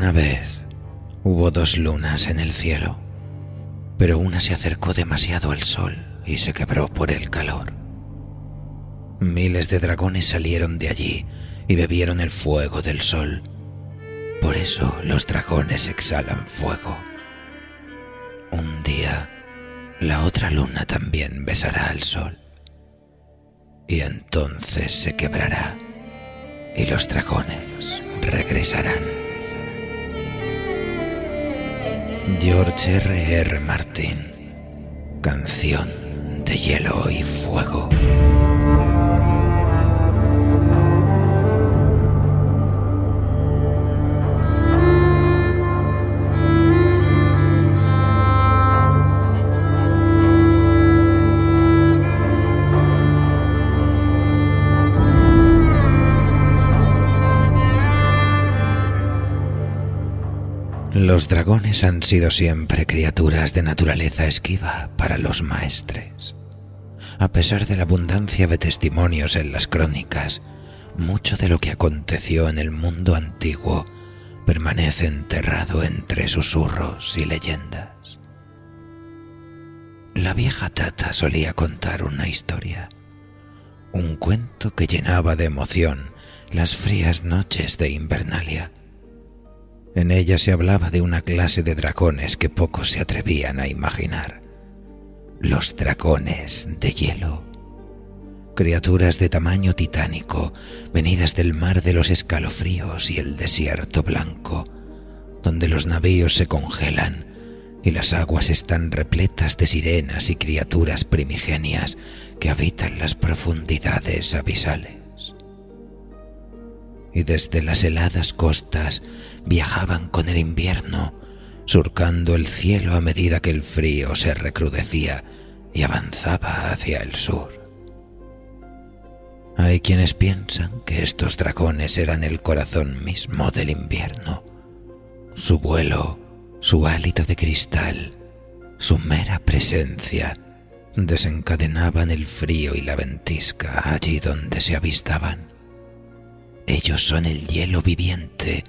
Una vez hubo dos lunas en el cielo, pero una se acercó demasiado al sol y se quebró por el calor. Miles de dragones salieron de allí y bebieron el fuego del sol. Por eso los dragones exhalan fuego. Un día, la otra luna también besará al sol. Y entonces se quebrará y los dragones regresarán. George R.R. Martin. Canción de hielo y fuego. Los dragones han sido siempre criaturas de naturaleza esquiva para los maestres. A pesar de la abundancia de testimonios en las crónicas, mucho de lo que aconteció en el mundo antiguo permanece enterrado entre susurros y leyendas. La vieja Tata solía contar una historia, un cuento que llenaba de emoción las frías noches de Invernalia. En ella se hablaba de una clase de dragones que pocos se atrevían a imaginar. Los dragones de hielo. Criaturas de tamaño titánico, venidas del mar de los escalofríos y el desierto blanco, donde los navíos se congelan y las aguas están repletas de sirenas y criaturas primigenias que habitan las profundidades abisales. Y desde las heladas costas viajaban con el invierno, surcando el cielo a medida que el frío se recrudecía y avanzaba hacia el sur. Hay quienes piensan que estos dragones eran el corazón mismo del invierno. Su vuelo, su hálito de cristal, su mera presencia desencadenaban el frío y la ventisca allí donde se avistaban. Ellos son el hielo viviente,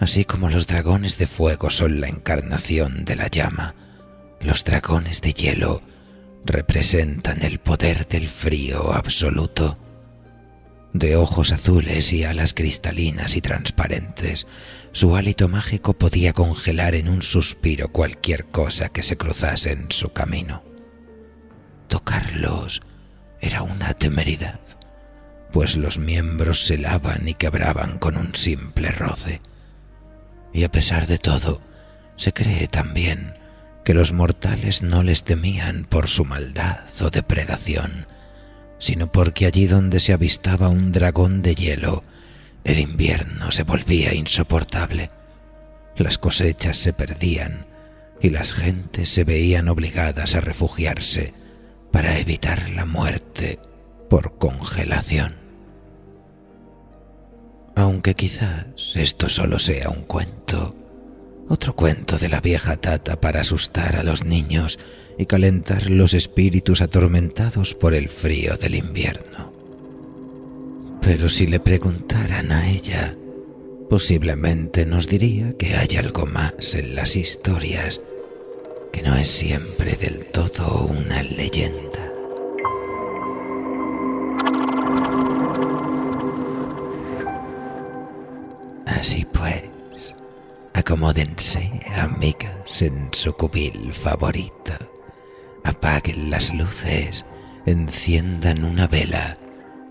así como los dragones de fuego son la encarnación de la llama. Los dragones de hielo representan el poder del frío absoluto. De ojos azules y alas cristalinas y transparentes, su hálito mágico podía congelar en un suspiro cualquier cosa que se cruzase en su camino. Tocarlos era una temeridad, pues los miembros se helaban y quebraban con un simple roce. Y a pesar de todo, se cree también que los mortales no les temían por su maldad o depredación, sino porque allí donde se avistaba un dragón de hielo, el invierno se volvía insoportable, las cosechas se perdían y las gentes se veían obligadas a refugiarse para evitar la muerte por congelación. Aunque quizás esto solo sea un cuento, otro cuento de la vieja Tata para asustar a los niños y calentar los espíritus atormentados por el frío del invierno. Pero si le preguntaran a ella, posiblemente nos diría que hay algo más en las historias, que no es siempre del todo una leyenda. Así pues, acomódense, amigas, en su cubil favorito. Apaguen las luces, enciendan una vela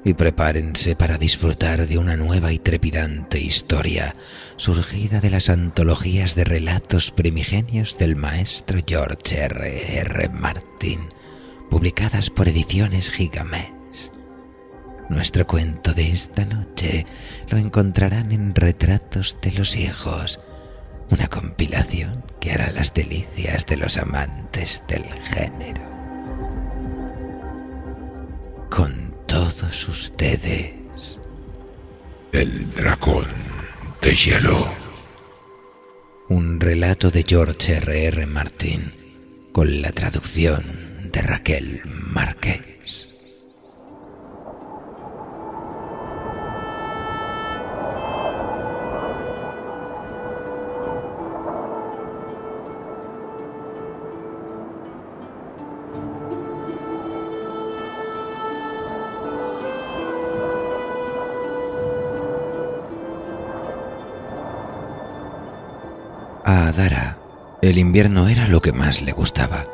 y prepárense para disfrutar de una nueva y trepidante historia surgida de las antologías de relatos primigenios del maestro George R.R. Martin, publicadas por Ediciones Gigamés. Nuestro cuento de esta noche lo encontrarán en Retratos de los Hijos, una compilación que hará las delicias de los amantes del género. Con todos ustedes, El dragón de hielo. Un relato de George R.R. Martin, con la traducción de Raquel Márquez. Adara, el invierno era lo que más le gustaba,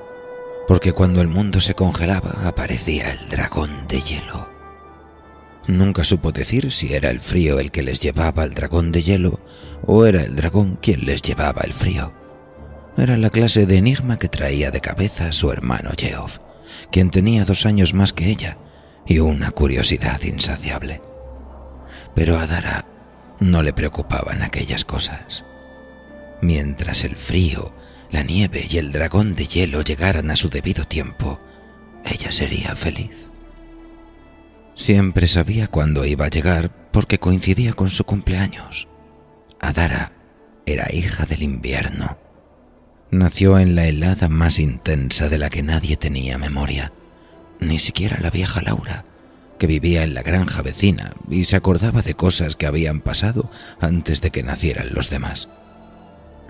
porque cuando el mundo se congelaba aparecía el dragón de hielo. Nunca supo decir si era el frío el que les llevaba al dragón de hielo o era el dragón quien les llevaba el frío. Era la clase de enigma que traía de cabeza su hermano Geoff, quien tenía 2 años más que ella y una curiosidad insaciable. Pero a Adara no le preocupaban aquellas cosas. Mientras el frío, la nieve y el dragón de hielo llegaran a su debido tiempo, ella sería feliz. Siempre sabía cuándo iba a llegar porque coincidía con su cumpleaños. Adara era hija del invierno. Nació en la helada más intensa de la que nadie tenía memoria, ni siquiera la vieja Laura, que vivía en la granja vecina y se acordaba de cosas que habían pasado antes de que nacieran los demás.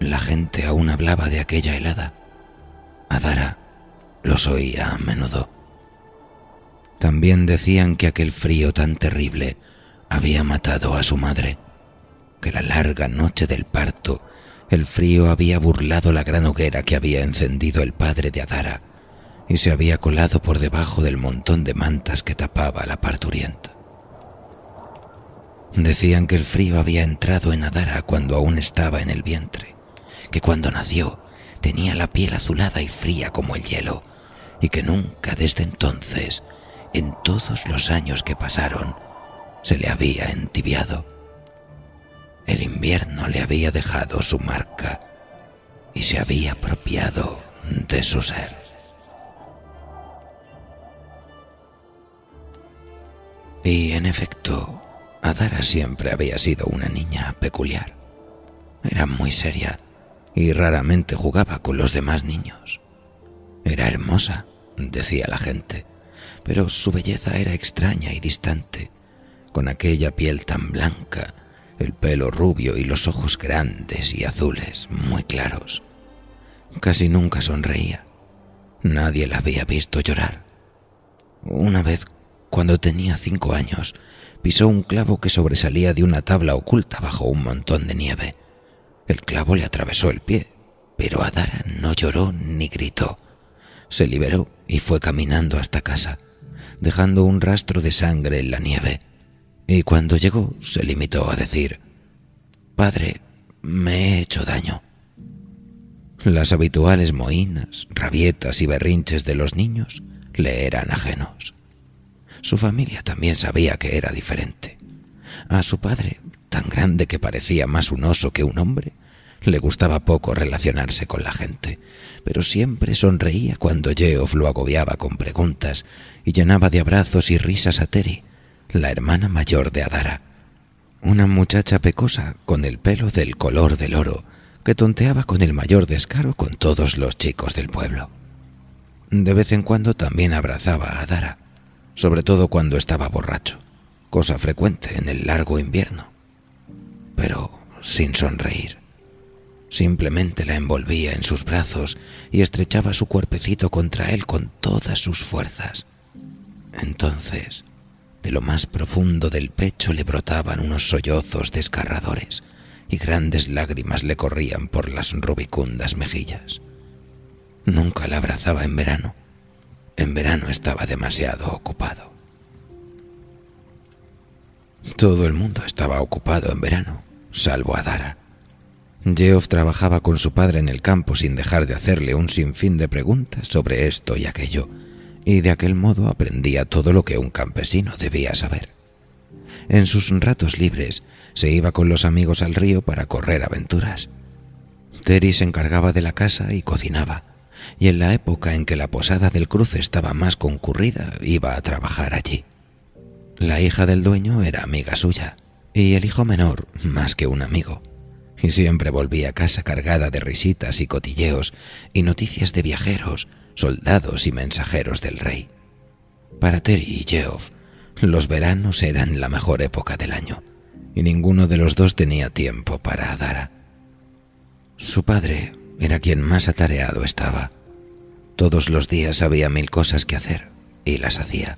La gente aún hablaba de aquella helada. Adara los oía a menudo. También decían que aquel frío tan terrible había matado a su madre, que la larga noche del parto el frío había burlado la gran hoguera que había encendido el padre de Adara y se había colado por debajo del montón de mantas que tapaba a la parturienta. Decían que el frío había entrado en Adara cuando aún estaba en el vientre, que cuando nació tenía la piel azulada y fría como el hielo y que nunca desde entonces, en todos los años que pasaron, se le había entibiado. El invierno le había dejado su marca y se había apropiado de su ser. Y en efecto, Adara siempre había sido una niña peculiar. Era muy seria y raramente jugaba con los demás niños. Era hermosa, decía la gente, pero su belleza era extraña y distante, con aquella piel tan blanca, el pelo rubio y los ojos grandes y azules, muy claros. Casi nunca sonreía. Nadie la había visto llorar. Una vez, cuando tenía 5 años, pisó un clavo que sobresalía de una tabla oculta bajo un montón de nieve. El clavo le atravesó el pie, pero Adara no lloró ni gritó. Se liberó y fue caminando hasta casa, dejando un rastro de sangre en la nieve, y cuando llegó se limitó a decir: «Padre, me he hecho daño». Las habituales mohínas, rabietas y berrinches de los niños le eran ajenos. Su familia también sabía que era diferente. A su padre, tan grande que parecía más un oso que un hombre, le gustaba poco relacionarse con la gente, pero siempre sonreía cuando Geoff lo agobiaba con preguntas y llenaba de abrazos y risas a Teri, la hermana mayor de Adara, una muchacha pecosa con el pelo del color del oro que tonteaba con el mayor descaro con todos los chicos del pueblo. De vez en cuando también abrazaba a Adara, sobre todo cuando estaba borracho, cosa frecuente en el largo invierno, pero sin sonreír. Simplemente la envolvía en sus brazos y estrechaba su cuerpecito contra él con todas sus fuerzas. Entonces, de lo más profundo del pecho le brotaban unos sollozos desgarradores y grandes lágrimas le corrían por las rubicundas mejillas. Nunca la abrazaba en verano. En verano estaba demasiado ocupado. Todo el mundo estaba ocupado en verano, salvo Adara. Geoff trabajaba con su padre en el campo sin dejar de hacerle un sinfín de preguntas sobre esto y aquello, y de aquel modo aprendía todo lo que un campesino debía saber. En sus ratos libres se iba con los amigos al río para correr aventuras. Teri se encargaba de la casa y cocinaba, y en la época en que la posada del cruce estaba más concurrida iba a trabajar allí. La hija del dueño era amiga suya, y el hijo menor más que un amigo, y siempre volvía a casa cargada de risitas y cotilleos y noticias de viajeros, soldados y mensajeros del rey. Para Teri y Geoff, los veranos eran la mejor época del año, y ninguno de los dos tenía tiempo para Adara. Su padre era quien más atareado estaba. Todos los días había 1000 cosas que hacer, y las hacía,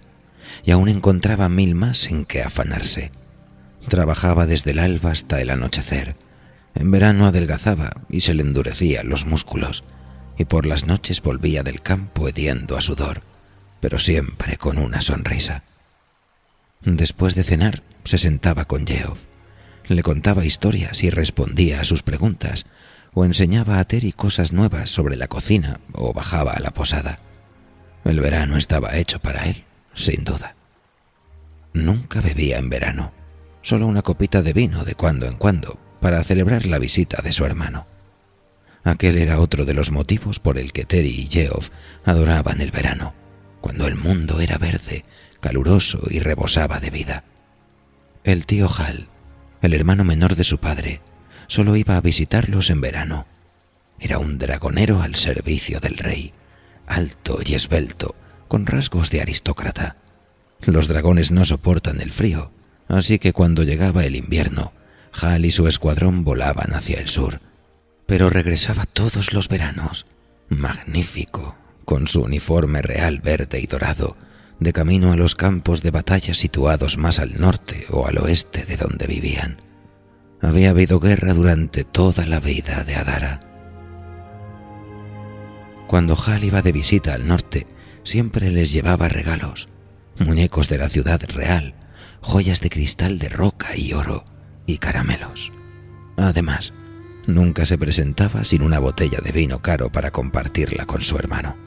y aún encontraba 1000 más en que afanarse. Trabajaba desde el alba hasta el anochecer, En verano adelgazaba y se le endurecían los músculos, y por las noches volvía del campo hediendo a sudor, pero siempre con una sonrisa. Después de cenar, se sentaba con Geoff. Le contaba historias y respondía a sus preguntas, o enseñaba a Terry cosas nuevas sobre la cocina o bajaba a la posada. El verano estaba hecho para él, sin duda. Nunca bebía en verano, solo una copita de vino de cuando en cuando para celebrar la visita de su hermano. Aquel era otro de los motivos por el que Terry y Geoff adoraban el verano, cuando el mundo era verde, caluroso y rebosaba de vida. El tío Hal, el hermano menor de su padre, solo iba a visitarlos en verano. Era un dragonero al servicio del rey, alto y esbelto, con rasgos de aristócrata. Los dragones no soportan el frío, así que cuando llegaba el invierno, Hal y su escuadrón volaban hacia el sur. Pero regresaba todos los veranos, magnífico, con su uniforme real verde y dorado, de camino a los campos de batalla situados más al norte o al oeste de donde vivían. Había habido guerra durante toda la vida de Adara. Cuando Hal iba de visita al norte, siempre les llevaba regalos, muñecos de la ciudad real, joyas de cristal de roca y oro, y caramelos. Además, nunca se presentaba sin una botella de vino caro para compartirla con su hermano.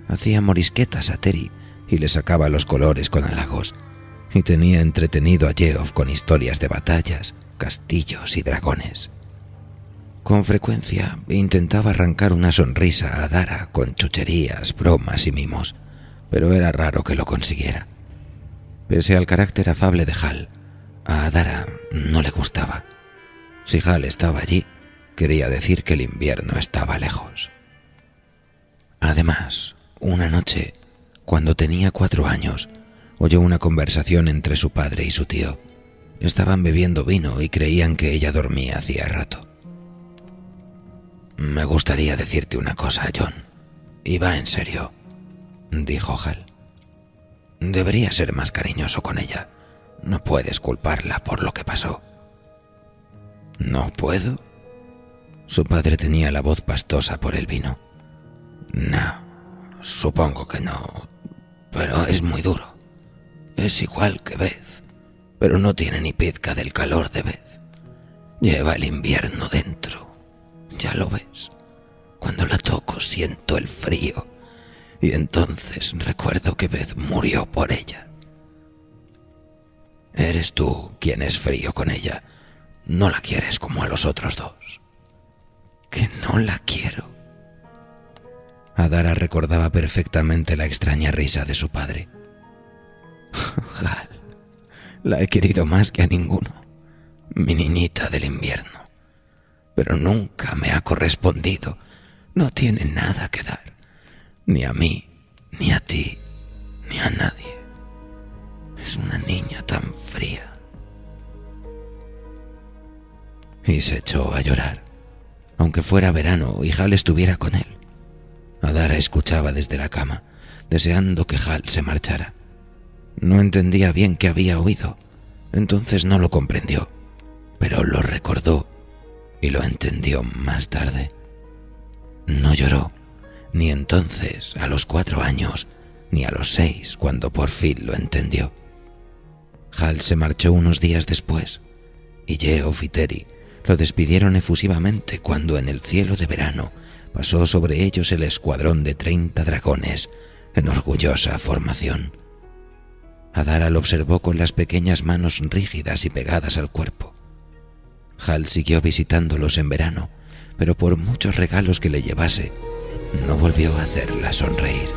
Hacía morisquetas a Terry y le sacaba los colores con halagos, y tenía entretenido a Geoff con historias de batallas, castillos y dragones. Con frecuencia intentaba arrancar una sonrisa a Adara con chucherías, bromas y mimos, pero era raro que lo consiguiera. Pese al carácter afable de Hal, a Adara no le gustaba. Si Hal estaba allí, quería decir que el invierno estaba lejos. Además, una noche, cuando tenía 4 años, oyó una conversación entre su padre y su tío. Estaban bebiendo vino y creían que ella dormía hacía rato. «Me gustaría decirte una cosa, John, y va en serio», dijo Hal. «Deberías ser más cariñoso con ella. No puedes culparla por lo que pasó». «¿No puedo?» Su padre tenía la voz pastosa por el vino. «No, supongo que no, pero es muy duro. Es igual que Beth, pero no tiene ni pizca del calor de Beth. Lleva el invierno dentro, ya lo ves. Cuando la toco siento el frío, y entonces recuerdo que Beth murió por ella. Eres tú quien es frío con ella. No la quieres como a los otros dos». «¿Que no la quiero?» Adara recordaba perfectamente la extraña risa de su padre. «Hal, la he querido más que a ninguno, mi niñita del invierno, pero nunca me ha correspondido. No tiene nada que dar, ni a mí, ni a ti, ni a nadie. Es una niña tan fría». Y se echó a llorar, aunque fuera verano y Hal estuviera con él. Adara escuchaba desde la cama, deseando que Hal se marchara. No entendía bien qué había oído, entonces no lo comprendió, pero lo recordó y lo entendió más tarde. No lloró, ni entonces a los 4 años, ni a los 6 cuando por fin lo entendió. Hal se marchó unos días después, y Geoff y Terry lo despidieron efusivamente cuando en el cielo de verano pasó sobre ellos el escuadrón de 30 dragones en orgullosa formación. Adara lo observó con las pequeñas manos rígidas y pegadas al cuerpo. Hal siguió visitándolos en verano, pero por muchos regalos que le llevase, no volvió a hacerla sonreír.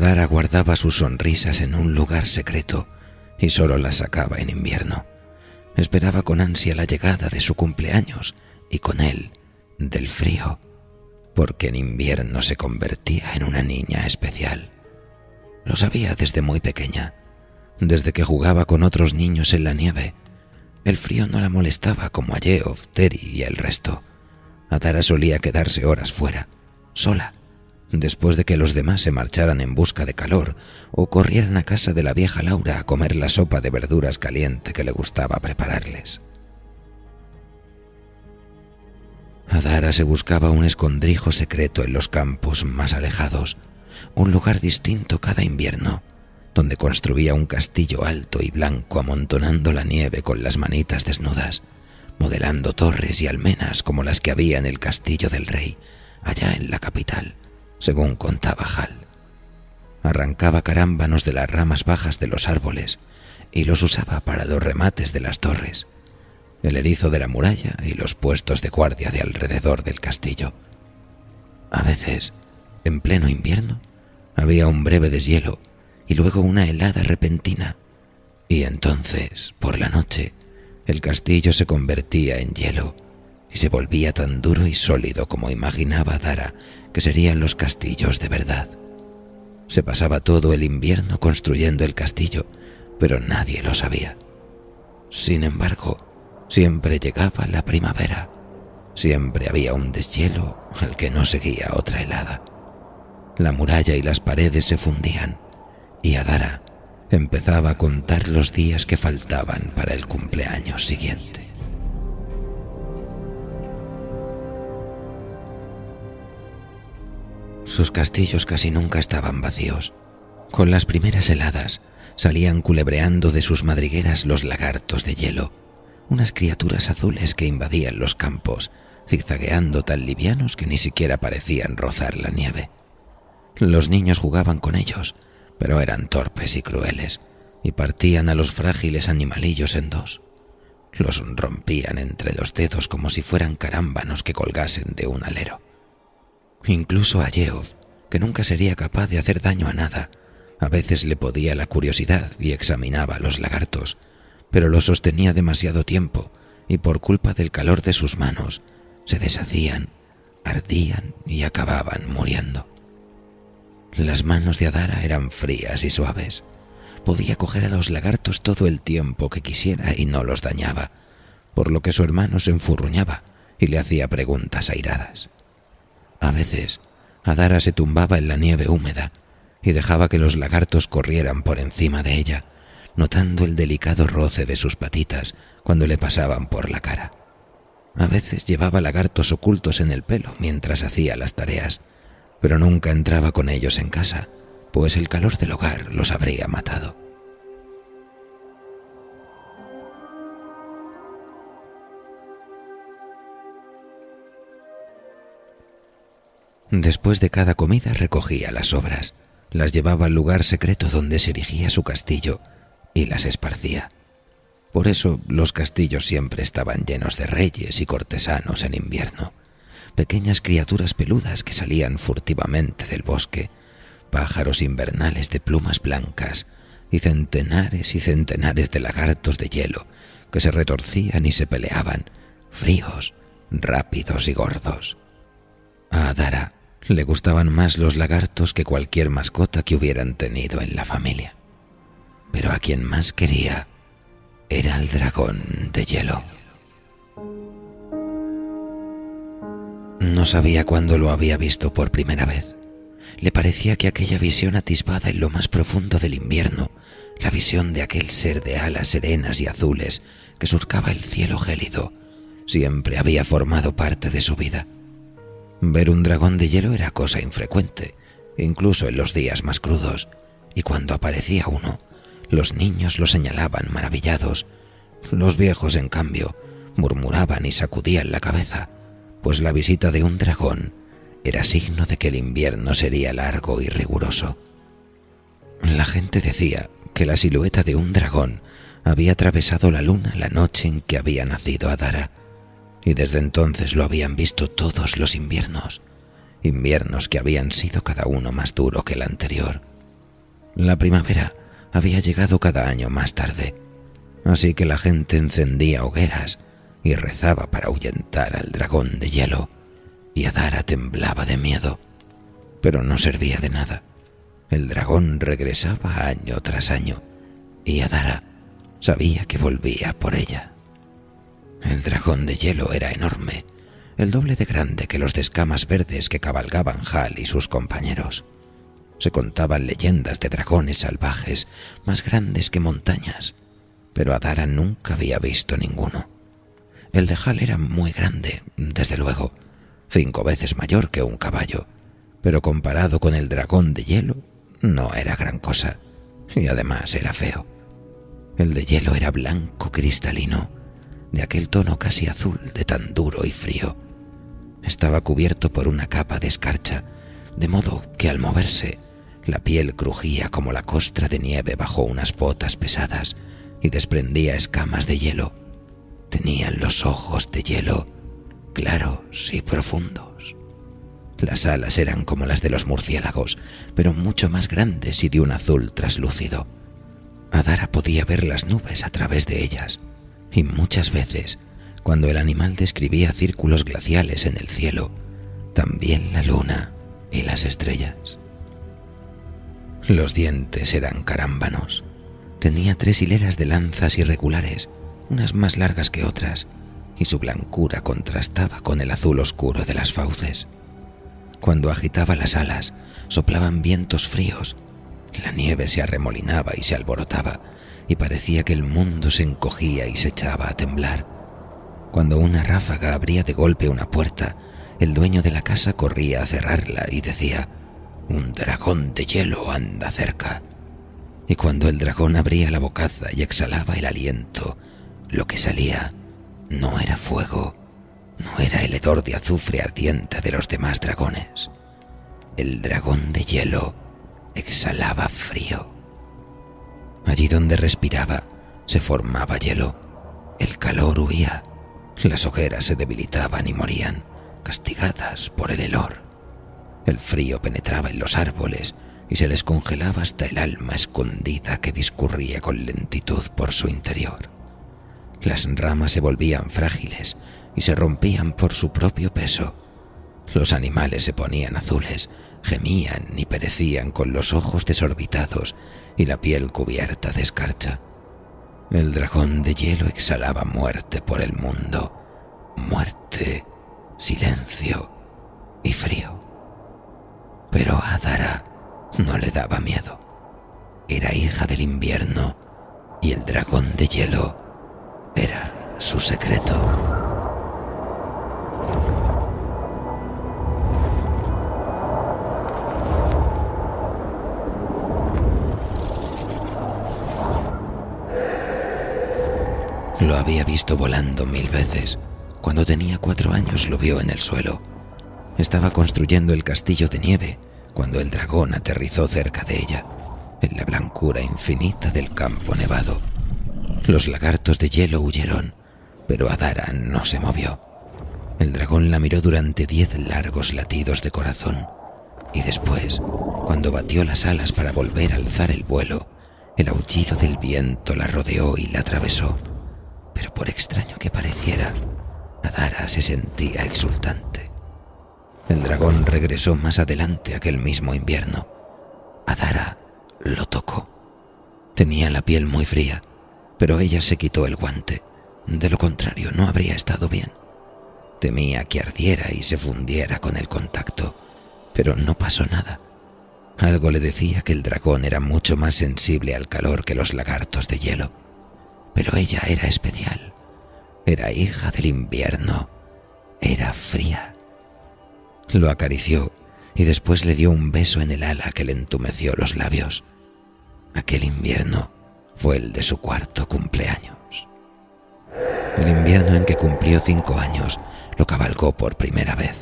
Adara guardaba sus sonrisas en un lugar secreto y solo las sacaba en invierno. Esperaba con ansia la llegada de su cumpleaños y con él del frío, porque en invierno se convertía en una niña especial. Lo sabía desde muy pequeña, desde que jugaba con otros niños en la nieve. El frío no la molestaba como a Geoff, Terry y el resto. Adara solía quedarse horas fuera, sola, después de que los demás se marcharan en busca de calor o corrieran a casa de la vieja Laura a comer la sopa de verduras caliente que le gustaba prepararles. Adara se buscaba un escondrijo secreto en los campos más alejados, un lugar distinto cada invierno, donde construía un castillo alto y blanco amontonando la nieve con las manitas desnudas, modelando torres y almenas como las que había en el castillo del rey, allá en la capital, según contaba Hal. Arrancaba carámbanos de las ramas bajas de los árboles y los usaba para los remates de las torres, el erizo de la muralla y los puestos de guardia de alrededor del castillo. A veces, en pleno invierno, había un breve deshielo y luego una helada repentina, y entonces, por la noche, el castillo se convertía en hielo y se volvía tan duro y sólido como imaginaba Adara que serían los castillos de verdad. Se pasaba todo el invierno construyendo el castillo, pero nadie lo sabía. Sin embargo, siempre llegaba la primavera. Siempre había un deshielo al que no seguía otra helada. La muralla y las paredes se fundían, y Adara empezaba a contar los días que faltaban para el cumpleaños siguiente. Sus castillos casi nunca estaban vacíos. Con las primeras heladas salían culebreando de sus madrigueras los lagartos de hielo, unas criaturas azules que invadían los campos, zigzagueando tan livianos que ni siquiera parecían rozar la nieve. Los niños jugaban con ellos, pero eran torpes y crueles, y partían a los frágiles animalillos en dos. Los rompían entre los dedos como si fueran carámbanos que colgasen de un alero. Incluso a Geoff, que nunca sería capaz de hacer daño a nada, a veces le podía la curiosidad y examinaba a los lagartos, pero los sostenía demasiado tiempo y por culpa del calor de sus manos se deshacían, ardían y acababan muriendo. Las manos de Adara eran frías y suaves. Podía coger a los lagartos todo el tiempo que quisiera y no los dañaba, por lo que su hermano se enfurruñaba y le hacía preguntas airadas. A veces, Adara se tumbaba en la nieve húmeda y dejaba que los lagartos corrieran por encima de ella, notando el delicado roce de sus patitas cuando le pasaban por la cara. A veces llevaba lagartos ocultos en el pelo mientras hacía las tareas, pero nunca entraba con ellos en casa, pues el calor del hogar los habría matado. Después de cada comida recogía las sobras, las llevaba al lugar secreto donde se erigía su castillo y las esparcía. Por eso los castillos siempre estaban llenos de reyes y cortesanos en invierno, pequeñas criaturas peludas que salían furtivamente del bosque, pájaros invernales de plumas blancas y centenares de lagartos de hielo que se retorcían y se peleaban, fríos, rápidos y gordos. A Adara le gustaban más los lagartos que cualquier mascota que hubieran tenido en la familia, pero a quien más quería era el dragón de hielo. No sabía cuándo lo había visto por primera vez. Le parecía que aquella visión atisbada en lo más profundo del invierno, la visión de aquel ser de alas serenas y azules que surcaba el cielo gélido, siempre había formado parte de su vida. Ver un dragón de hielo era cosa infrecuente, incluso en los días más crudos, y cuando aparecía uno, los niños lo señalaban maravillados. Los viejos, en cambio, murmuraban y sacudían la cabeza, pues la visita de un dragón era signo de que el invierno sería largo y riguroso. La gente decía que la silueta de un dragón había atravesado la luna la noche en que había nacido Adara, y desde entonces lo habían visto todos los inviernos, inviernos que habían sido cada uno más duro que el anterior, La primavera había llegado cada año más tarde, así que la gente encendía hogueras y rezaba para ahuyentar al dragón de hielo, y Adara temblaba de miedo, pero no servía de nada. El dragón regresaba año tras año, y Adara sabía que volvía por ella. El dragón de hielo era enorme, el doble de grande que los de escamas verdes que cabalgaban Hal y sus compañeros. Se contaban leyendas de dragones salvajes más grandes que montañas, pero Adara nunca había visto ninguno. El de Hal era muy grande, desde luego, 5 veces mayor que un caballo, pero comparado con el dragón de hielo, no era gran cosa, y además era feo. El de hielo era blanco cristalino, de aquel tono casi azul de tan duro y frío. Estaba cubierto por una capa de escarcha, de modo que al moverse, la piel crujía como la costra de nieve bajo unas botas pesadas y desprendía escamas de hielo. Tenían los ojos de hielo, claros y profundos. Las alas eran como las de los murciélagos, pero mucho más grandes y de un azul traslúcido. Adara podía ver las nubes a través de ellas, y muchas veces, cuando el animal describía círculos glaciales en el cielo, también la luna y las estrellas. Los dientes eran carámbanos. Tenía 3 hileras de lanzas irregulares, unas más largas que otras, y su blancura contrastaba con el azul oscuro de las fauces. Cuando agitaba las alas, soplaban vientos fríos. La nieve se arremolinaba y se alborotaba, y parecía que el mundo se encogía y se echaba a temblar. Cuando una ráfaga abría de golpe una puerta, el dueño de la casa corría a cerrarla y decía: «Un dragón de hielo anda cerca». Y cuando el dragón abría la bocaza y exhalaba el aliento, lo que salía no era fuego, no era el hedor de azufre ardiente de los demás dragones. El dragón de hielo exhalaba frío. Allí donde respiraba se formaba hielo. El calor huía. Las hogueras se debilitaban y morían, castigadas por el helor. El frío penetraba en los árboles y se les congelaba hasta el alma escondida que discurría con lentitud por su interior. Las ramas se volvían frágiles y se rompían por su propio peso. Los animales se ponían azules, gemían y perecían con los ojos desorbitados y la piel cubierta de escarcha. El dragón de hielo exhalaba muerte por el mundo, muerte, silencio y frío. Pero a Adara no le daba miedo. Era hija del invierno y el dragón de hielo era su secreto. Lo había visto volando 1000 veces. Cuando tenía 4 años lo vio en el suelo. Estaba construyendo el castillo de nieve cuando el dragón aterrizó cerca de ella, en la blancura infinita del campo nevado. Los lagartos de hielo huyeron, pero Adara no se movió. El dragón la miró durante 10 largos latidos de corazón, y después, cuando batió las alas para volver a alzar el vuelo, el aullido del viento la rodeó y la atravesó. Pero por extraño que pareciera, Adara se sentía exultante. El dragón regresó más adelante aquel mismo invierno. Adara lo tocó. Tenía la piel muy fría, pero ella se quitó el guante. De lo contrario, no habría estado bien. Temía que ardiera y se fundiera con el contacto, pero no pasó nada. Algo le decía que el dragón era mucho más sensible al calor que los lagartos de hielo. Pero ella era especial. Era hija del invierno. Era fría. Lo acarició y después le dio un beso en el ala que le entumeció los labios. Aquel invierno fue el de su 4º cumpleaños. El invierno en que cumplió 5 años lo cabalgó por primera vez.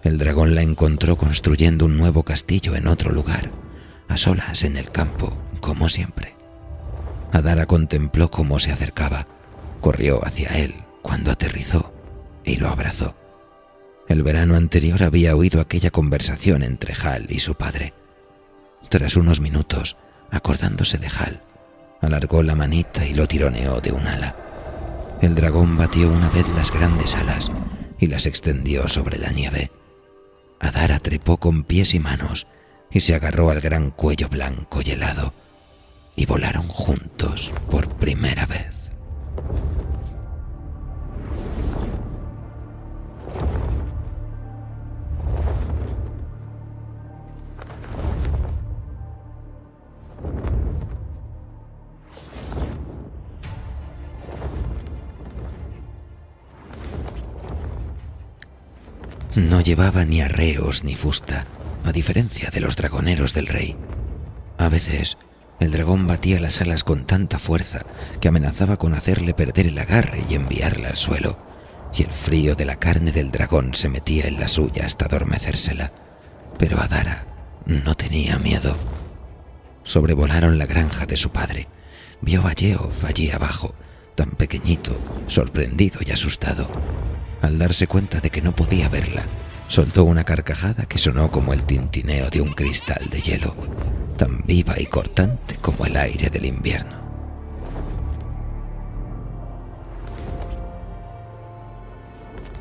El dragón la encontró construyendo un nuevo castillo en otro lugar, a solas en el campo, como siempre. Adara contempló cómo se acercaba, corrió hacia él cuando aterrizó y lo abrazó. El verano anterior había oído aquella conversación entre Hal y su padre. Tras unos minutos, acordándose de Hal, alargó la manita y lo tironeó de un ala. El dragón batió una vez las grandes alas y las extendió sobre la nieve. Adara trepó con pies y manos y se agarró al gran cuello blanco y helado, y volaron juntos por primera vez. No llevaba ni arreos ni fusta, a diferencia de los dragoneros del rey. A veces, el dragón batía las alas con tanta fuerza que amenazaba con hacerle perder el agarre y enviarla al suelo, y el frío de la carne del dragón se metía en la suya hasta adormecérsela. Pero Adara no tenía miedo. Sobrevolaron la granja de su padre. Vio a Yeof allí abajo, tan pequeñito, sorprendido y asustado. Al darse cuenta de que no podía verla, soltó una carcajada que sonó como el tintineo de un cristal de hielo, tan viva y cortante como el aire del invierno.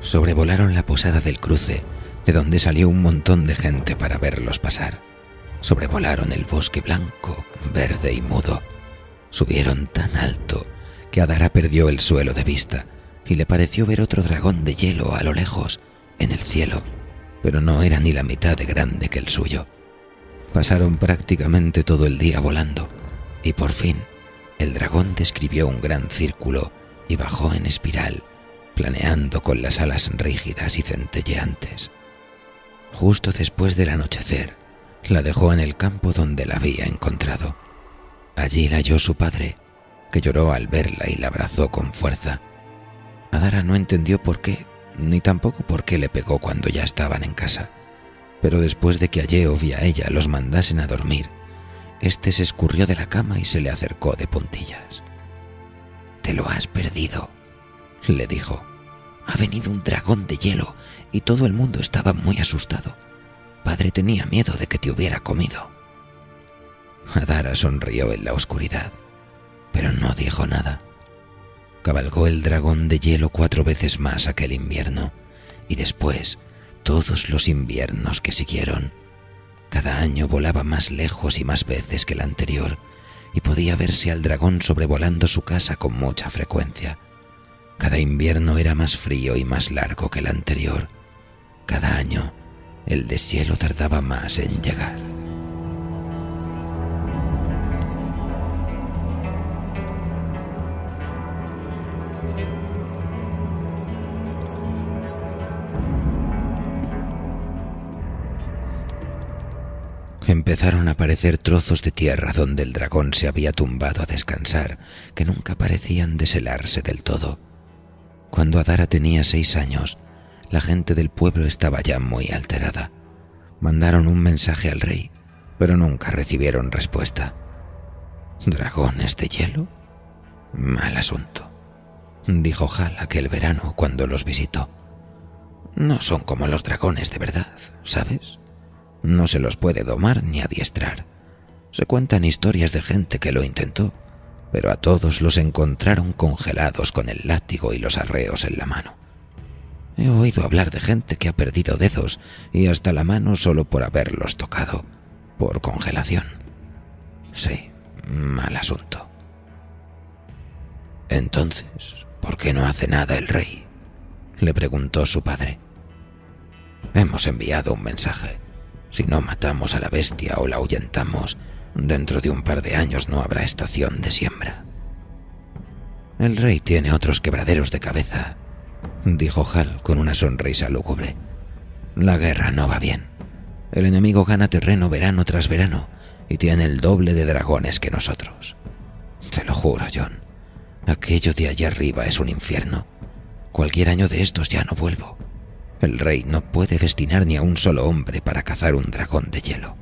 Sobrevolaron la posada del cruce, de donde salió un montón de gente para verlos pasar. Sobrevolaron el bosque blanco, verde y mudo. Subieron tan alto que Adara perdió el suelo de vista y le pareció ver otro dragón de hielo a lo lejos, en el cielo, pero no era ni la mitad de grande que el suyo. Pasaron prácticamente todo el día volando, y por fin el dragón describió un gran círculo y bajó en espiral, planeando con las alas rígidas y centelleantes. Justo después del anochecer, la dejó en el campo donde la había encontrado. Allí la halló su padre, que lloró al verla y la abrazó con fuerza. Adara no entendió por qué, ni tampoco por qué le pegó cuando ya estaban en casa. Pero después de que a Yeof y a ella los mandasen a dormir, este se escurrió de la cama y se le acercó de puntillas. «Te lo has perdido», le dijo. «Ha venido un dragón de hielo y todo el mundo estaba muy asustado. Padre tenía miedo de que te hubiera comido». Adara sonrió en la oscuridad, pero no dijo nada. Cabalgó el dragón de hielo 4 veces más aquel invierno, y después todos los inviernos que siguieron. Cada año volaba más lejos y más veces que el anterior, y podía verse al dragón sobrevolando su casa con mucha frecuencia. Cada invierno era más frío y más largo que el anterior. Cada año el deshielo tardaba más en llegar. Empezaron a aparecer trozos de tierra donde el dragón se había tumbado a descansar, que nunca parecían deshelarse del todo. Cuando Adara tenía 6 años, la gente del pueblo estaba ya muy alterada. Mandaron un mensaje al rey, pero nunca recibieron respuesta. ¿Dragones de hielo? Mal asunto, dijo Hal aquel verano cuando los visitó. No son como los dragones de verdad, ¿sabes? No se los puede domar ni adiestrar. Se cuentan historias de gente que lo intentó, pero a todos los encontraron congelados con el látigo y los arreos en la mano. He oído hablar de gente que ha perdido dedos y hasta la mano solo por haberlos tocado, por congelación. Sí, mal asunto. Entonces, ¿por qué no hace nada el rey?, le preguntó su padre. Hemos enviado un mensaje. Si no matamos a la bestia o la ahuyentamos, dentro de un par de años no habrá estación de siembra. El rey tiene otros quebraderos de cabeza, dijo Hal con una sonrisa lúgubre. La guerra no va bien. El enemigo gana terreno verano tras verano y tiene el doble de dragones que nosotros. Te lo juro, John. Aquello de allá arriba es un infierno. Cualquier año de estos ya no vuelvo. El rey no puede destinar ni a un solo hombre para cazar un dragón de hielo.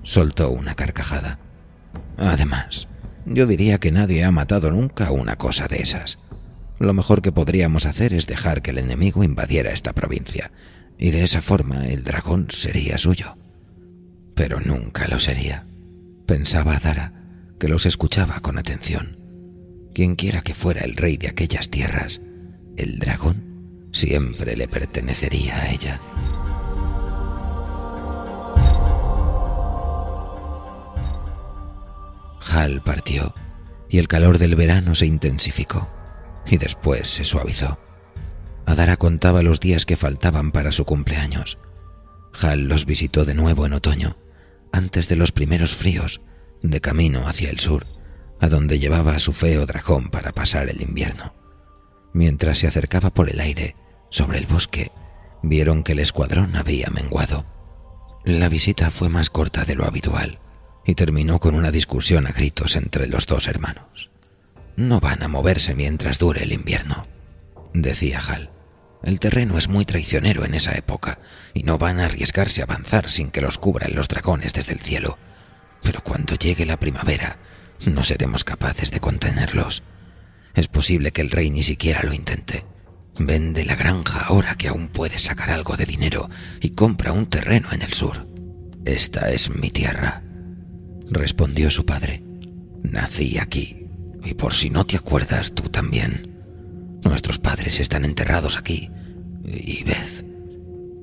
Soltó una carcajada. Además, yo diría que nadie ha matado nunca una cosa de esas. Lo mejor que podríamos hacer es dejar que el enemigo invadiera esta provincia, y de esa forma el dragón sería suyo. pero nunca lo sería. Pensaba Adara, que los escuchaba con atención. Quienquiera que fuera el rey de aquellas tierras, el dragón siempre le pertenecería a ella. Hal partió y el calor del verano se intensificó y después se suavizó. Adara contaba los días que faltaban para su cumpleaños. Hal los visitó de nuevo en otoño, antes de los primeros fríos, de camino hacia el sur, a donde llevaba a su feo dragón para pasar el invierno. Mientras se acercaba por el aire, sobre el bosque, vieron que el escuadrón había menguado. La visita fue más corta de lo habitual y terminó con una discusión a gritos entre los dos hermanos. «No van a moverse mientras dure el invierno», decía Hal. «El terreno es muy traicionero en esa época y no van a arriesgarse a avanzar sin que los cubran los dragones desde el cielo. Pero cuando llegue la primavera, no seremos capaces de contenerlos. Es posible que el rey ni siquiera lo intente. Vende la granja ahora que aún puedes sacar algo de dinero y compra un terreno en el sur». «Esta es mi tierra», respondió su padre. «Nací aquí, y por si no te acuerdas, tú también. Nuestros padres están enterrados aquí, y Beth,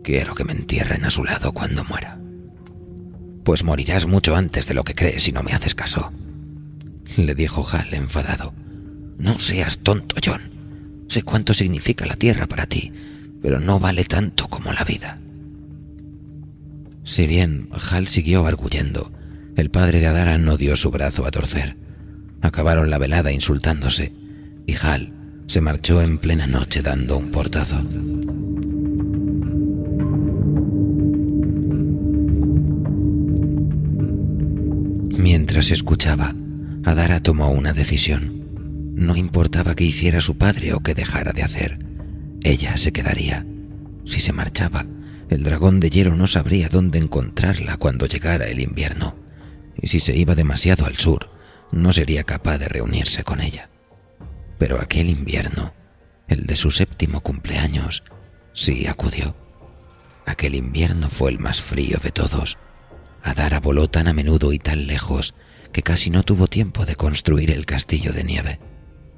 quiero que me entierren a su lado cuando muera». «Pues morirás mucho antes de lo que crees si no me haces caso», le dijo Hal enfadado. «No seas tonto, John. Sé cuánto significa la tierra para ti, pero no vale tanto como la vida». Si bien Hal siguió arguyendo, el padre de Adara no dio su brazo a torcer. Acabaron la velada insultándose, y Hal se marchó en plena noche dando un portazo. Mientras escuchaba, Adara tomó una decisión. No importaba qué hiciera su padre o qué dejara de hacer, ella se quedaría. Si se marchaba, el dragón de hielo no sabría dónde encontrarla cuando llegara el invierno, y si se iba demasiado al sur, no sería capaz de reunirse con ella. Pero aquel invierno, el de su 7º cumpleaños, sí acudió. Aquel invierno fue el más frío de todos. Adara voló tan a menudo y tan lejos que casi no tuvo tiempo de construir el castillo de nieve.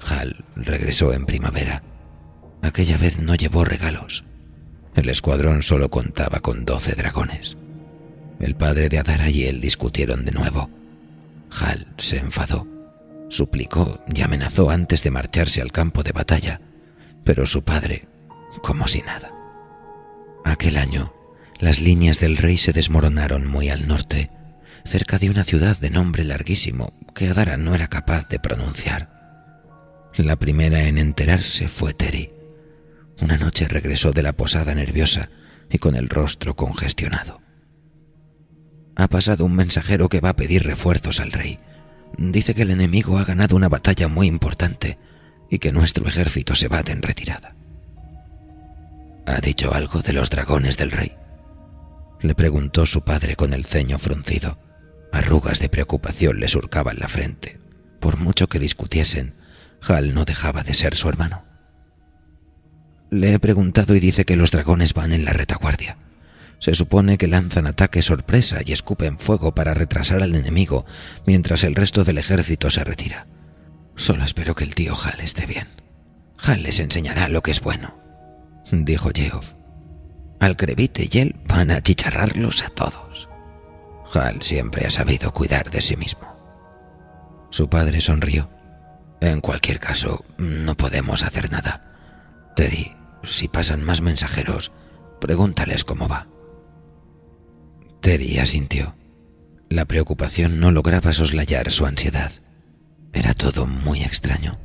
Hal regresó en primavera. Aquella vez no llevó regalos. El escuadrón solo contaba con 12 dragones. El padre de Adara y él discutieron de nuevo. Hal se enfadó, suplicó y amenazó antes de marcharse al campo de batalla, pero su padre, como si nada. Aquel año, las líneas del rey se desmoronaron muy al norte, cerca de una ciudad de nombre larguísimo que Adara no era capaz de pronunciar. La primera en enterarse fue Teri. Una noche regresó de la posada nerviosa y con el rostro congestionado. «Ha pasado un mensajero que va a pedir refuerzos al rey. Dice que el enemigo ha ganado una batalla muy importante y que nuestro ejército se bate en retirada». «¿Ha dicho algo de los dragones del rey?», le preguntó su padre con el ceño fruncido. Arrugas de preocupación le surcaban la frente. Por mucho que discutiesen, Hal no dejaba de ser su hermano. «Le he preguntado y dice que los dragones van en la retaguardia. Se supone que lanzan ataque sorpresa y escupen fuego para retrasar al enemigo mientras el resto del ejército se retira. Solo espero que el tío Hal esté bien. Hal les enseñará lo que es bueno», dijo Geoff. «Alcrevite y él van a achicharrarlos a todos». Hal siempre ha sabido cuidar de sí mismo. Su padre sonrió. «En cualquier caso, no podemos hacer nada. Teri, si pasan más mensajeros, pregúntales cómo va». Teri asintió. La preocupación no lograba soslayar su ansiedad. Era todo muy extraño.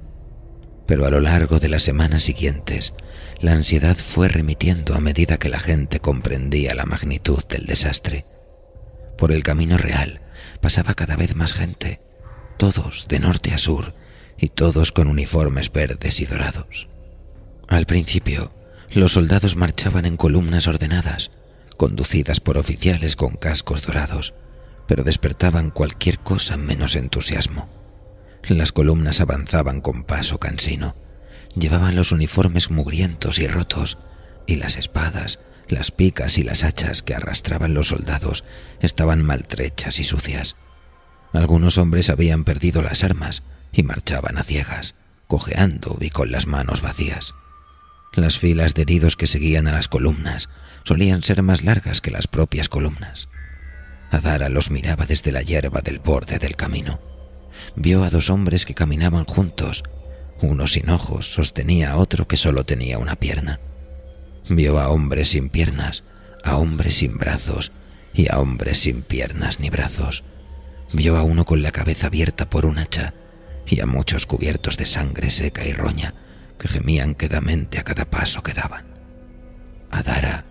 Pero a lo largo de las semanas siguientes, la ansiedad fue remitiendo a medida que la gente comprendía la magnitud del desastre. Por el camino real pasaba cada vez más gente, todos de norte a sur y todos con uniformes verdes y dorados. Al principio, los soldados marchaban en columnas ordenadas, conducidas por oficiales con cascos dorados, pero despertaban cualquier cosa menos entusiasmo. Las columnas avanzaban con paso cansino, llevaban los uniformes mugrientos y rotos, y las espadas, Las picas y las hachas que arrastraban los soldados estaban maltrechas y sucias. Algunos hombres habían perdido las armas y marchaban a ciegas, cojeando y con las manos vacías. Las filas de heridos que seguían a las columnas solían ser más largas que las propias columnas. Adara los miraba desde la hierba del borde del camino. Vio a dos hombres que caminaban juntos. Uno sin ojos sostenía a otro que solo tenía una pierna. Vio a hombres sin piernas, a hombres sin brazos y a hombres sin piernas ni brazos. Vio a uno con la cabeza abierta por un hacha y a muchos cubiertos de sangre seca y roña que gemían quedamente a cada paso que daban. Adara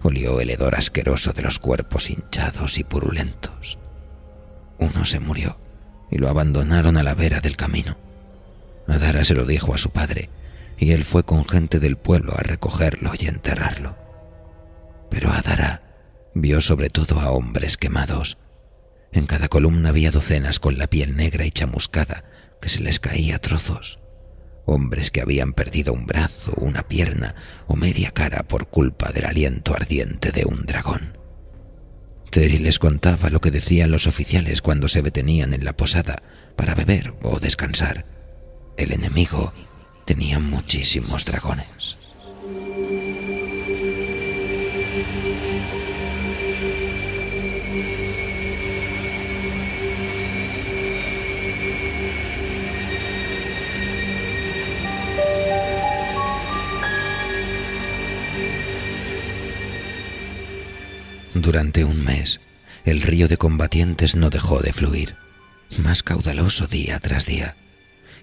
olió el hedor asqueroso de los cuerpos hinchados y purulentos. Uno se murió y lo abandonaron a la vera del camino. Adara se lo dijo a su padre y él fue con gente del pueblo a recogerlo y enterrarlo. Pero Adara vio sobre todo a hombres quemados. En cada columna había docenas con la piel negra y chamuscada que se les caía a trozos. Hombres que habían perdido un brazo, una pierna o media cara por culpa del aliento ardiente de un dragón. Teri les contaba lo que decían los oficiales cuando se detenían en la posada para beber o descansar. El enemigo tenía muchísimos dragones. Durante un mes, el río de combatientes no dejó de fluir, más caudaloso día tras día.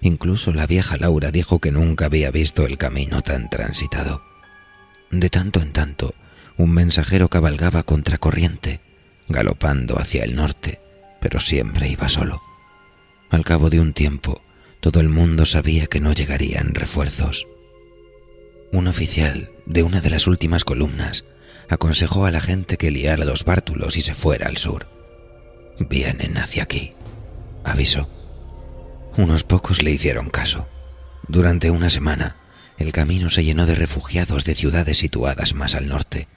Incluso la vieja Laura dijo que nunca había visto el camino tan transitado. De tanto en tanto, un mensajero cabalgaba contracorriente, galopando hacia el norte, pero siempre iba solo. Al cabo de un tiempo, todo el mundo sabía que no llegarían refuerzos. Un oficial de una de las últimas columnas aconsejó a la gente que liara los bártulos y se fuera al sur. «Vienen hacia aquí», avisó. Unos pocos le hicieron caso. Durante una semana, el camino se llenó de refugiados de ciudades situadas más al norte,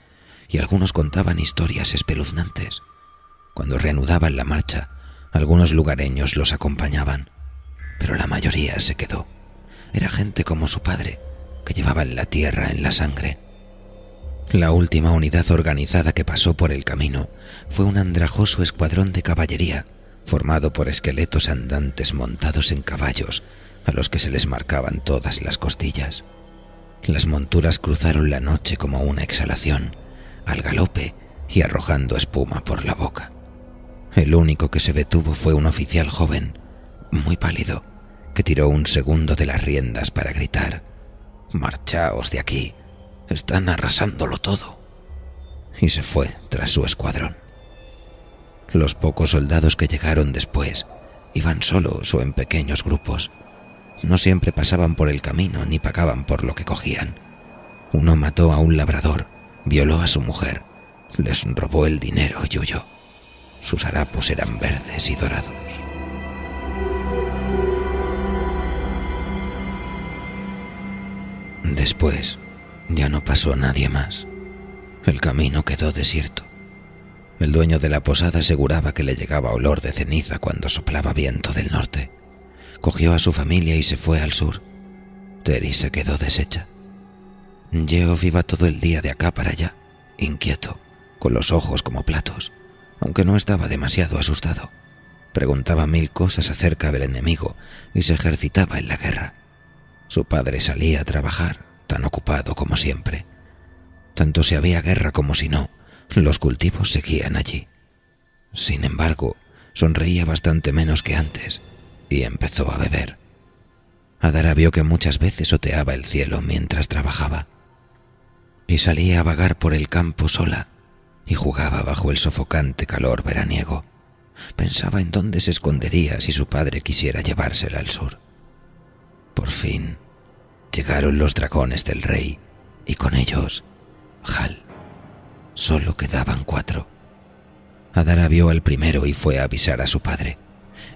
y algunos contaban historias espeluznantes. Cuando reanudaban la marcha, algunos lugareños los acompañaban, pero la mayoría se quedó. Era gente como su padre, que llevaban la tierra en la sangre. La última unidad organizada que pasó por el camino fue un andrajoso escuadrón de caballería, formado por esqueletos andantes montados en caballos a los que se les marcaban todas las costillas. Las monturas cruzaron la noche como una exhalación, al galope y arrojando espuma por la boca. El único que se detuvo fue un oficial joven, muy pálido, que tiró un segundo de las riendas para gritar: «¡Marchaos de aquí! ¡Están arrasándolo todo!» Y se fue tras su escuadrón. Los pocos soldados que llegaron después iban solos o en pequeños grupos. No siempre pasaban por el camino ni pagaban por lo que cogían. Uno mató a un labrador, violó a su mujer, les robó el dinero y huyó. Sus harapos eran verdes y dorados. Después ya no pasó nadie más. El camino quedó desierto. El dueño de la posada aseguraba que le llegaba olor de ceniza cuando soplaba viento del norte. Cogió a su familia y se fue al sur. Teri se quedó deshecha. Geoff iba todo el día de acá para allá, inquieto, con los ojos como platos, aunque no estaba demasiado asustado. Preguntaba 1000 cosas acerca del enemigo y se ejercitaba en la guerra. Su padre salía a trabajar, tan ocupado como siempre. Tanto si había guerra como si no, los cultivos seguían allí. Sin embargo, sonreía bastante menos que antes y empezó a beber. Adara vio que muchas veces oteaba el cielo mientras trabajaba y salía a vagar por el campo sola y jugaba bajo el sofocante calor veraniego. Pensaba en dónde se escondería si su padre quisiera llevársela al sur. Por fin llegaron los dragones del rey y con ellos Hal. Solo quedaban 4. Adara vio al primero y fue a avisar a su padre.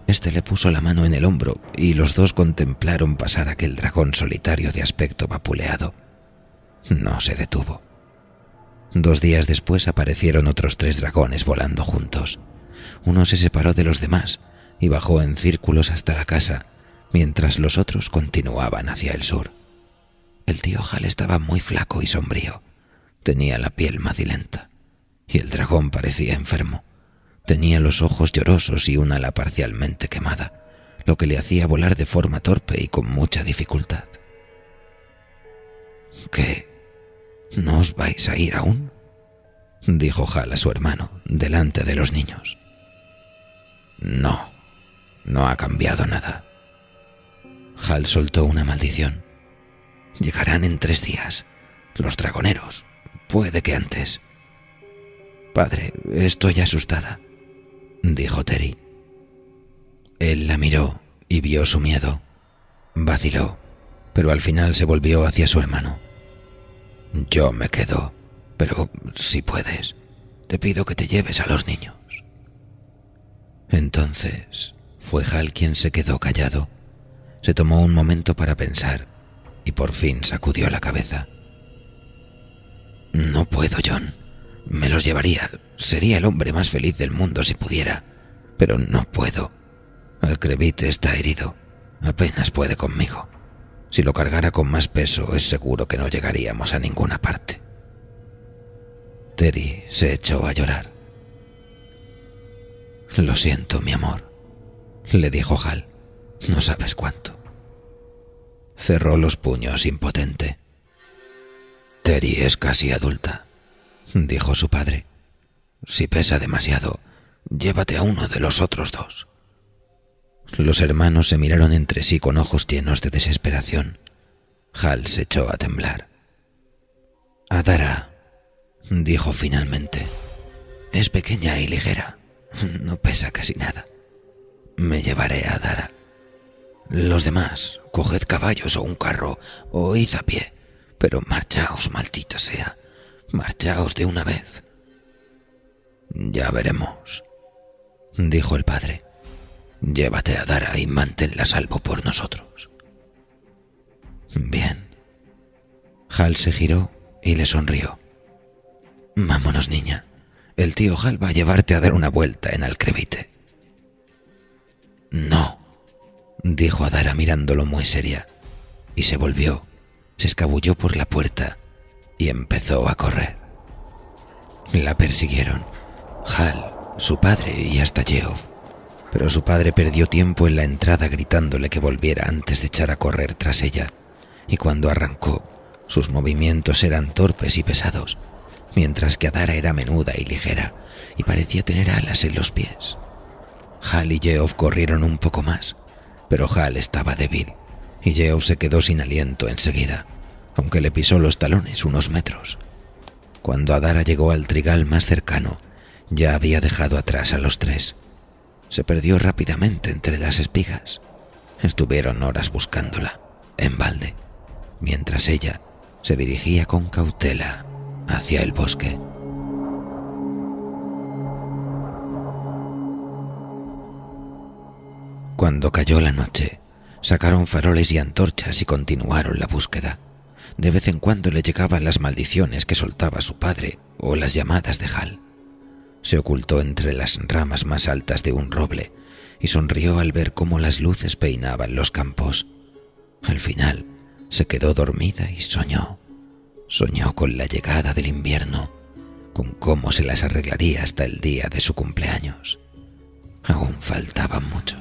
Este le puso la mano en el hombro y los dos contemplaron pasar aquel dragón solitario de aspecto vapuleado. No se detuvo. 2 días después aparecieron otros 3 dragones volando juntos. Uno se separó de los demás y bajó en círculos hasta la casa, mientras los otros continuaban hacia el sur. El tío Hal estaba muy flaco y sombrío. Tenía la piel macilenta y el dragón parecía enfermo. Tenía los ojos llorosos y un ala parcialmente quemada, lo que le hacía volar de forma torpe y con mucha dificultad. «¿Qué? ¿No os vais a ir aún?», dijo Hal a su hermano, delante de los niños. «No, no ha cambiado nada». Hal soltó una maldición. «Llegarán en 3 días, los dragoneros, puede que antes». «Padre, estoy asustada», dijo Terry. Él la miró y vio su miedo. Vaciló, pero al final se volvió hacia su hermano. «Yo me quedo, pero si puedes, te pido que te lleves a los niños». Entonces fue Hal quien se quedó callado. Se tomó un momento para pensar y por fin sacudió la cabeza. «No puedo, John. Me los llevaría. Sería el hombre más feliz del mundo si pudiera, pero no puedo. Alcrevite está herido. Apenas puede conmigo. Si lo cargara con más peso, es seguro que no llegaríamos a ninguna parte». Terry se echó a llorar. «Lo siento, mi amor», le dijo Hal. «No sabes cuánto». Cerró los puños impotente. «Terry es casi adulta», dijo su padre. «Si pesa demasiado, llévate a uno de los otros 2». Los hermanos se miraron entre sí con ojos llenos de desesperación. Hal se echó a temblar. «Adara», dijo finalmente, «es pequeña y ligera. No pesa casi nada. Me llevaré a Adara. Los demás, coged caballos o un carro o id a pie, pero marchaos, maldita sea. Marchaos de una vez». «Ya veremos», dijo el padre. «Llévate a Dara y manténla a salvo por nosotros». «Bien». Hal se giró y le sonrió. «Vámonos, niña. El tío Hal va a llevarte a dar una vuelta en Alcrevite». «No», dijo Adara mirándolo muy seria, y se volvió, se escabulló por la puerta y empezó a correr. La persiguieron, Hal, su padre y hasta Geoff, pero su padre perdió tiempo en la entrada gritándole que volviera antes de echar a correr tras ella, y cuando arrancó, sus movimientos eran torpes y pesados, mientras que Adara era menuda y ligera y parecía tener alas en los pies. Hal y Geoff corrieron un poco más, pero Hal estaba débil y Geoff se quedó sin aliento enseguida, aunque le pisó los talones unos metros. Cuando Adara llegó al trigal más cercano, ya había dejado atrás a los 3. Se perdió rápidamente entre las espigas. Estuvieron horas buscándola, en balde, mientras ella se dirigía con cautela hacia el bosque. Cuando cayó la noche, sacaron faroles y antorchas y continuaron la búsqueda. De vez en cuando le llegaban las maldiciones que soltaba su padre o las llamadas de Hal. Se ocultó entre las ramas más altas de un roble y sonrió al ver cómo las luces peinaban los campos. Al final se quedó dormida y soñó. Soñó con la llegada del invierno, con cómo se las arreglaría hasta el día de su cumpleaños. Aún faltaba mucho.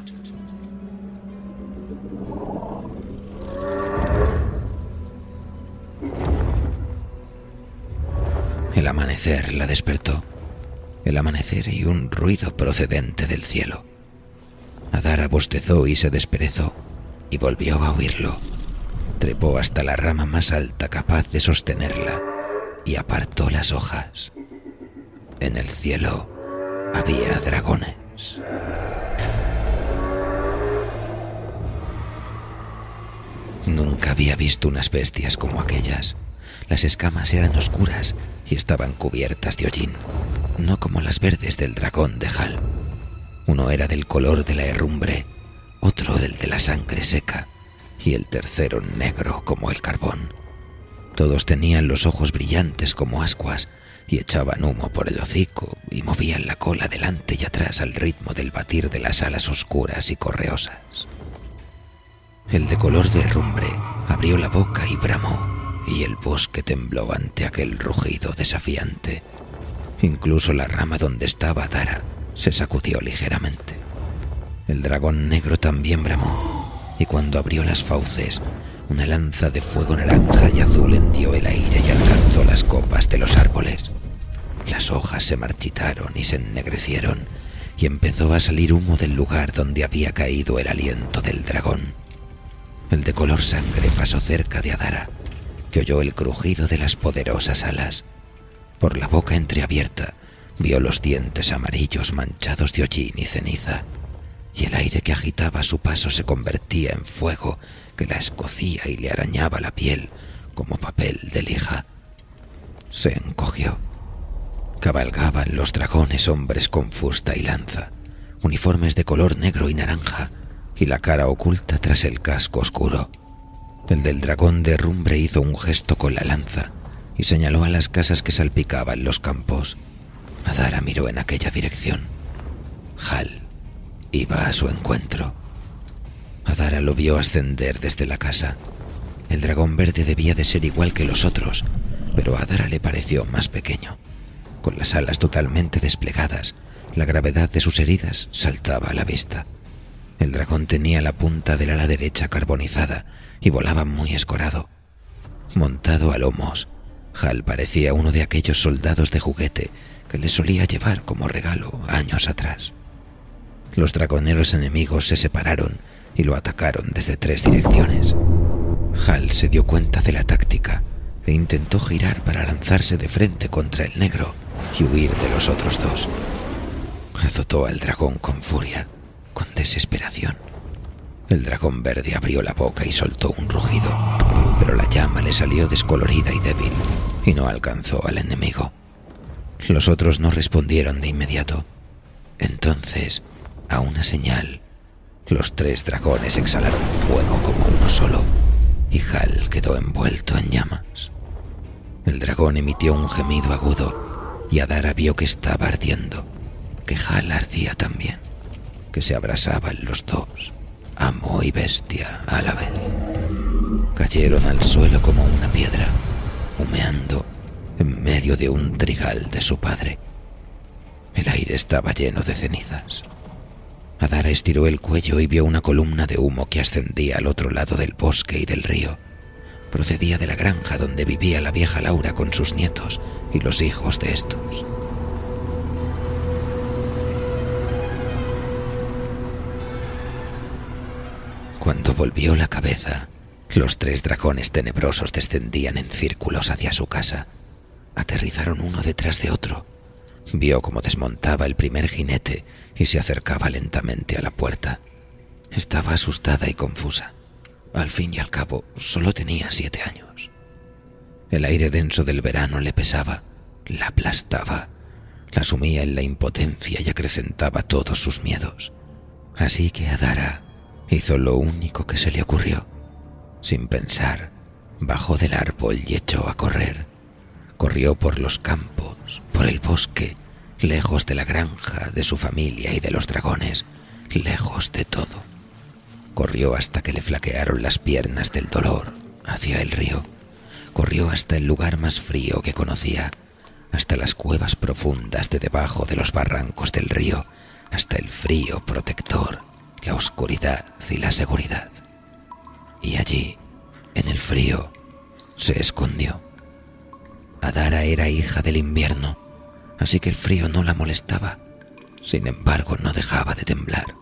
El amanecer la despertó. El amanecer y un ruido procedente del cielo. Adara bostezó y se desperezó, y volvió a oírlo. Trepó hasta la rama más alta capaz de sostenerla y apartó las hojas. En el cielo había dragones. Nunca había visto unas bestias como aquellas. Las escamas eran oscuras y estaban cubiertas de hollín, no como las verdes del dragón de Hal. Uno era del color de la herrumbre, otro del de la sangre seca, y el tercero negro como el carbón. Todos tenían los ojos brillantes como ascuas y echaban humo por el hocico y movían la cola delante y atrás al ritmo del batir de las alas oscuras y correosas. El de color de herrumbre abrió la boca y bramó, y el bosque tembló ante aquel rugido desafiante. Incluso la rama donde estaba Adara se sacudió ligeramente. El dragón negro también bramó, y cuando abrió las fauces, una lanza de fuego naranja y azul hendió el aire y alcanzó las copas de los árboles. Las hojas se marchitaron y se ennegrecieron, y empezó a salir humo del lugar donde había caído el aliento del dragón. El de color sangre pasó cerca de Adara, que oyó el crujido de las poderosas alas. Por la boca entreabierta vio los dientes amarillos manchados de hollín y ceniza, y el aire que agitaba a su paso se convertía en fuego que la escocía y le arañaba la piel como papel de lija. Se encogió. Cabalgaban los dragones hombres con fusta y lanza, uniformes de color negro y naranja, y la cara oculta tras el casco oscuro. El del dragón de herrumbre hizo un gesto con la lanza y señaló a las casas que salpicaban los campos. Adara miró en aquella dirección. Hal iba a su encuentro. Adara lo vio ascender desde la casa. El dragón verde debía de ser igual que los otros, pero a Adara le pareció más pequeño. Con las alas totalmente desplegadas, la gravedad de sus heridas saltaba a la vista. El dragón tenía la punta del ala derecha carbonizada y volaba muy escorado. Montado a lomos, Hal parecía uno de aquellos soldados de juguete que le solía llevar como regalo años atrás. Los dragoneros enemigos se separaron y lo atacaron desde 3 direcciones. Hal se dio cuenta de la táctica e intentó girar para lanzarse de frente contra el negro y huir de los otros 2. Azotó al dragón con furia, con desesperación. El dragón verde abrió la boca y soltó un rugido, pero la llama le salió descolorida y débil y no alcanzó al enemigo. Los otros no respondieron de inmediato. Entonces, a una señal, los 3 dragones exhalaron fuego como uno solo y Hal quedó envuelto en llamas. El dragón emitió un gemido agudo y Adara vio que estaba ardiendo, que Hal ardía también, que se abrasaban los 2, amo y bestia a la vez. Cayeron al suelo como una piedra, humeando en medio de un trigal de su padre. El aire estaba lleno de cenizas. Adara estiró el cuello y vio una columna de humo que ascendía al otro lado del bosque y del río. Procedía de la granja donde vivía la vieja Laura con sus nietos y los hijos de estos. Cuando volvió la cabeza, los 3 dragones tenebrosos descendían en círculos hacia su casa. Aterrizaron uno detrás de otro. Vio cómo desmontaba el primer jinete y se acercaba lentamente a la puerta. Estaba asustada y confusa. Al fin y al cabo, solo tenía 7 años. El aire denso del verano le pesaba, la aplastaba, la sumía en la impotencia y acrecentaba todos sus miedos. Así que Adara hizo lo único que se le ocurrió. Sin pensar, bajó del árbol y echó a correr. Corrió por los campos, por el bosque, lejos de la granja, de su familia y de los dragones, lejos de todo. Corrió hasta que le flaquearon las piernas del dolor, hacia el río. Corrió hasta el lugar más frío que conocía, hasta las cuevas profundas de debajo de los barrancos del río, hasta el frío protector, la oscuridad y la seguridad. Y allí, en el frío, se escondió. Adara era hija del invierno, así que el frío no la molestaba. Sin embargo, no dejaba de temblar.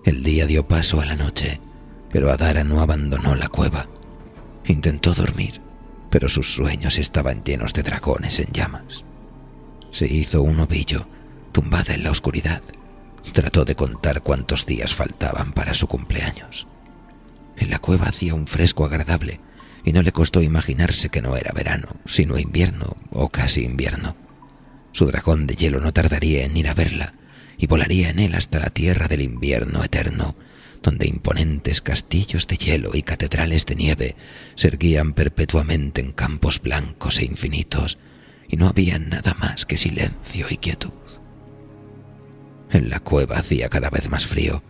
El día dio paso a la noche, pero Adara no abandonó la cueva. Intentó dormir, pero sus sueños estaban llenos de dragones en llamas. Se hizo un ovillo, tumbada en la oscuridad. Trató de contar cuántos días faltaban para su cumpleaños. En la cueva hacía un fresco agradable, y no le costó imaginarse que no era verano, sino invierno o casi invierno. Su dragón de hielo no tardaría en ir a verla, y volaría en él hasta la tierra del invierno eterno, donde imponentes castillos de hielo y catedrales de nieve se erguían perpetuamente en campos blancos e infinitos, y no había nada más que silencio y quietud. En la cueva hacía cada vez más frío,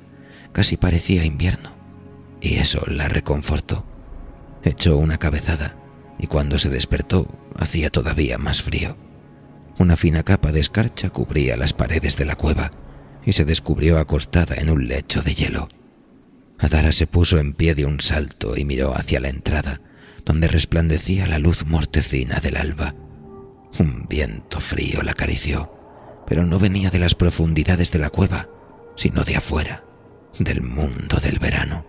casi parecía invierno, y eso la reconfortó. Echó una cabezada y cuando se despertó hacía todavía más frío. Una fina capa de escarcha cubría las paredes de la cueva y se descubrió acostada en un lecho de hielo. Adara se puso en pie de un salto y miró hacia la entrada, donde resplandecía la luz mortecina del alba. Un viento frío la acarició, pero no venía de las profundidades de la cueva, sino de afuera, del mundo del verano.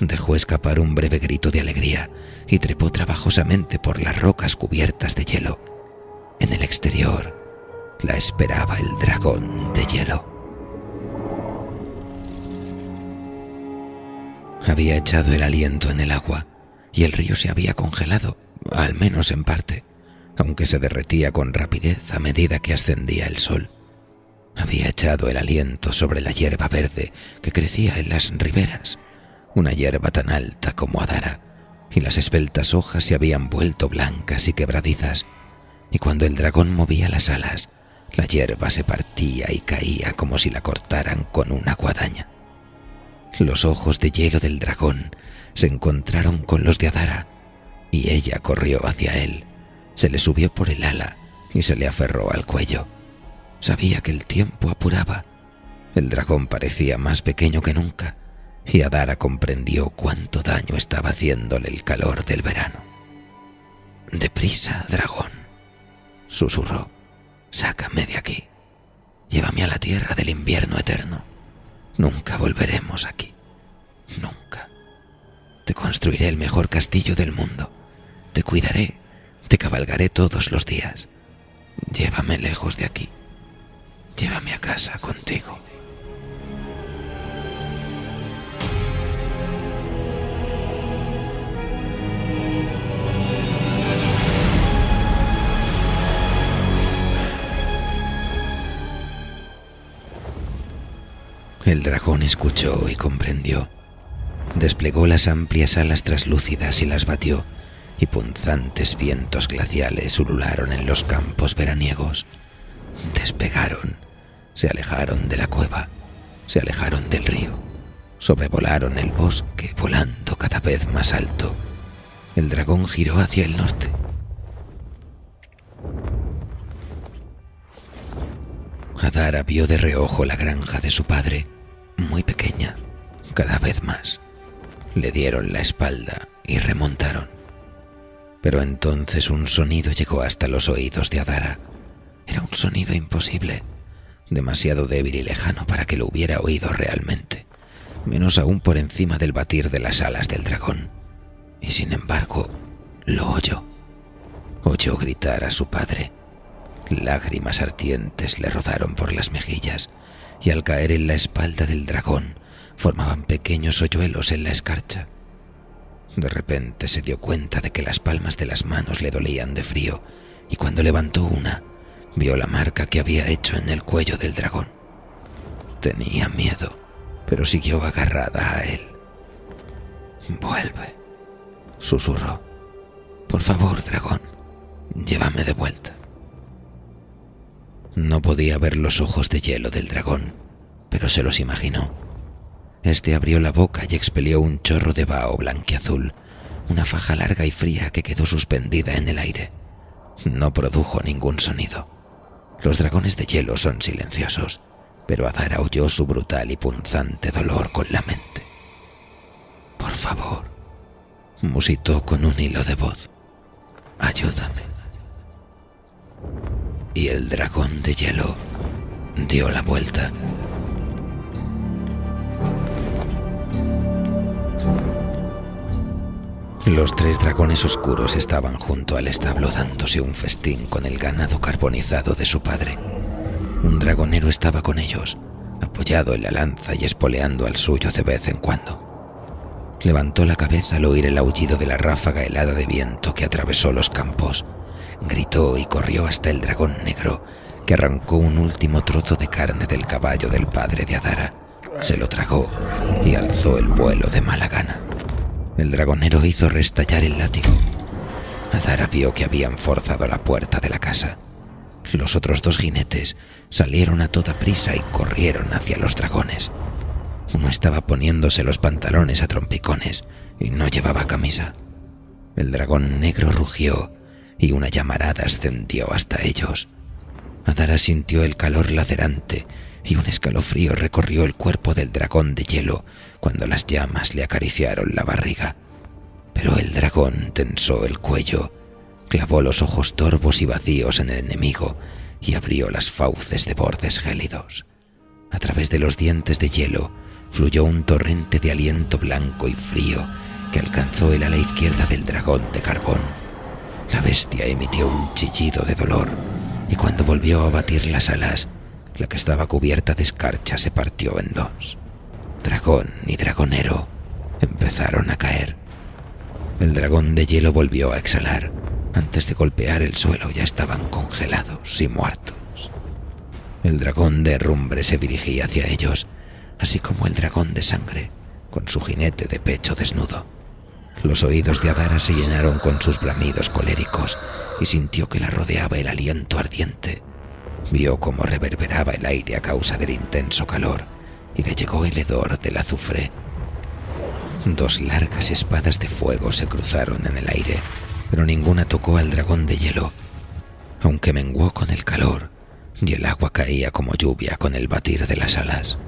Dejó escapar un breve grito de alegría y trepó trabajosamente por las rocas cubiertas de hielo. En el exterior la esperaba el dragón de hielo. Había echado el aliento en el agua y el río se había congelado, al menos en parte, aunque se derretía con rapidez a medida que ascendía el sol. Había echado el aliento sobre la hierba verde que crecía en las riberas, una hierba tan alta como Adara, y las esbeltas hojas se habían vuelto blancas y quebradizas, y cuando el dragón movía las alas, la hierba se partía y caía como si la cortaran con una guadaña. Los ojos de hielo del dragón se encontraron con los de Adara, y ella corrió hacia él, se le subió por el ala y se le aferró al cuello. Sabía que el tiempo apuraba. El dragón parecía más pequeño que nunca, y Adara comprendió cuánto daño estaba haciéndole el calor del verano. «Deprisa, dragón», susurró. «Sácame de aquí. Llévame a la tierra del invierno eterno. Nunca volveremos aquí. Nunca. Te construiré el mejor castillo del mundo. Te cuidaré. Te cabalgaré todos los días. Llévame lejos de aquí. Llévame a casa contigo». El dragón escuchó y comprendió. Desplegó las amplias alas traslúcidas y las batió, y punzantes vientos glaciales ulularon en los campos veraniegos. Despegaron, se alejaron de la cueva, se alejaron del río, sobrevolaron el bosque volando cada vez más alto. El dragón giró hacia el norte. Adara vio de reojo la granja de su padre, muy pequeña, cada vez más. Le dieron la espalda y remontaron. Pero entonces un sonido llegó hasta los oídos de Adara. Era un sonido imposible, demasiado débil y lejano para que lo hubiera oído realmente, menos aún por encima del batir de las alas del dragón. Y sin embargo, lo oyó. Oyó gritar a su padre. Lágrimas ardientes le rodaron por las mejillas, y al caer en la espalda del dragón formaban pequeños hoyuelos en la escarcha. De repente se dio cuenta de que las palmas de las manos le dolían de frío, y cuando levantó una, vio la marca que había hecho en el cuello del dragón. Tenía miedo, pero siguió agarrada a él. «Vuelve», susurró. «Por favor, dragón, llévame de vuelta». No podía ver los ojos de hielo del dragón, pero se los imaginó. Este abrió la boca y expelió un chorro de vaho blanquiazul, una faja larga y fría que quedó suspendida en el aire. No produjo ningún sonido. Los dragones de hielo son silenciosos, pero Adara oyó su brutal y punzante dolor con la mente. «Por favor», musitó con un hilo de voz, «ayúdame». Y el dragón de hielo dio la vuelta. Los tres dragones oscuros estaban junto al establo dándose un festín con el ganado carbonizado de su padre. Un dragonero estaba con ellos, apoyado en la lanza y espoleando al suyo de vez en cuando. Levantó la cabeza al oír el aullido de la ráfaga helada de viento que atravesó los campos. Gritó y corrió hasta el dragón negro, que arrancó un último trozo de carne del caballo del padre de Adara. Se lo tragó y alzó el vuelo de mala gana. El dragonero hizo restallar el látigo. Adara vio que habían forzado la puerta de la casa. Los otros 2 jinetes salieron a toda prisa y corrieron hacia los dragones. Uno estaba poniéndose los pantalones a trompicones y no llevaba camisa. El dragón negro rugió y una llamarada ascendió hasta ellos. Adara sintió el calor lacerante y un escalofrío recorrió el cuerpo del dragón de hielo cuando las llamas le acariciaron la barriga. Pero el dragón tensó el cuello, clavó los ojos torvos y vacíos en el enemigo y abrió las fauces de bordes gélidos. A través de los dientes de hielo fluyó un torrente de aliento blanco y frío que alcanzó el ala izquierda del dragón de carbón. La bestia emitió un chillido de dolor y cuando volvió a batir las alas, la que estaba cubierta de escarcha se partió en 2. Dragón y dragonero empezaron a caer. El dragón de hielo volvió a exhalar. Antes de golpear el suelo ya estaban congelados y muertos. El dragón de herrumbre se dirigía hacia ellos, así como el dragón de sangre, con su jinete de pecho desnudo. Los oídos de Adara se llenaron con sus bramidos coléricos y sintió que la rodeaba el aliento ardiente. Vio cómo reverberaba el aire a causa del intenso calor y le llegó el hedor del azufre. 2 largas espadas de fuego se cruzaron en el aire, pero ninguna tocó al dragón de hielo, aunque menguó con el calor y el agua caía como lluvia con el batir de las alas.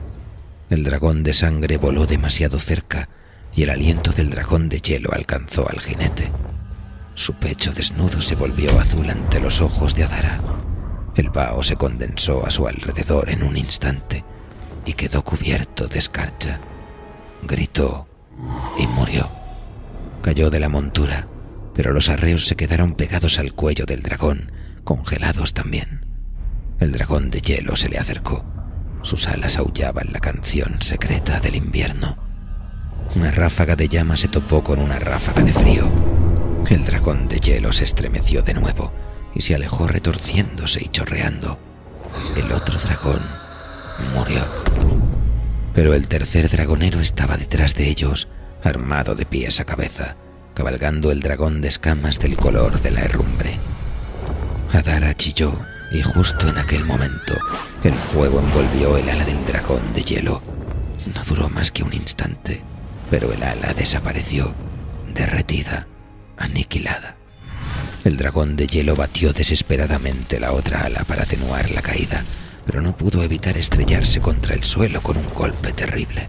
El dragón de sangre voló demasiado cerca y el aliento del dragón de hielo alcanzó al jinete. Su pecho desnudo se volvió azul ante los ojos de Adara. El vaho se condensó a su alrededor en un instante y quedó cubierto de escarcha. Gritó y murió. Cayó de la montura, pero los arreos se quedaron pegados al cuello del dragón, congelados también. El dragón de hielo se le acercó. Sus alas aullaban la canción secreta del invierno. Una ráfaga de llama se topó con una ráfaga de frío. El dragón de hielo se estremeció de nuevo y se alejó retorciéndose y chorreando. El otro dragón murió. Pero el tercer dragonero estaba detrás de ellos, armado de pies a cabeza, cabalgando el dragón de escamas del color de la herrumbre. Adara chilló y justo en aquel momento el fuego envolvió el ala del dragón de hielo. No duró más que un instante, pero el ala desapareció, derretida, aniquilada. El dragón de hielo batió desesperadamente la otra ala para atenuar la caída, pero no pudo evitar estrellarse contra el suelo con un golpe terrible.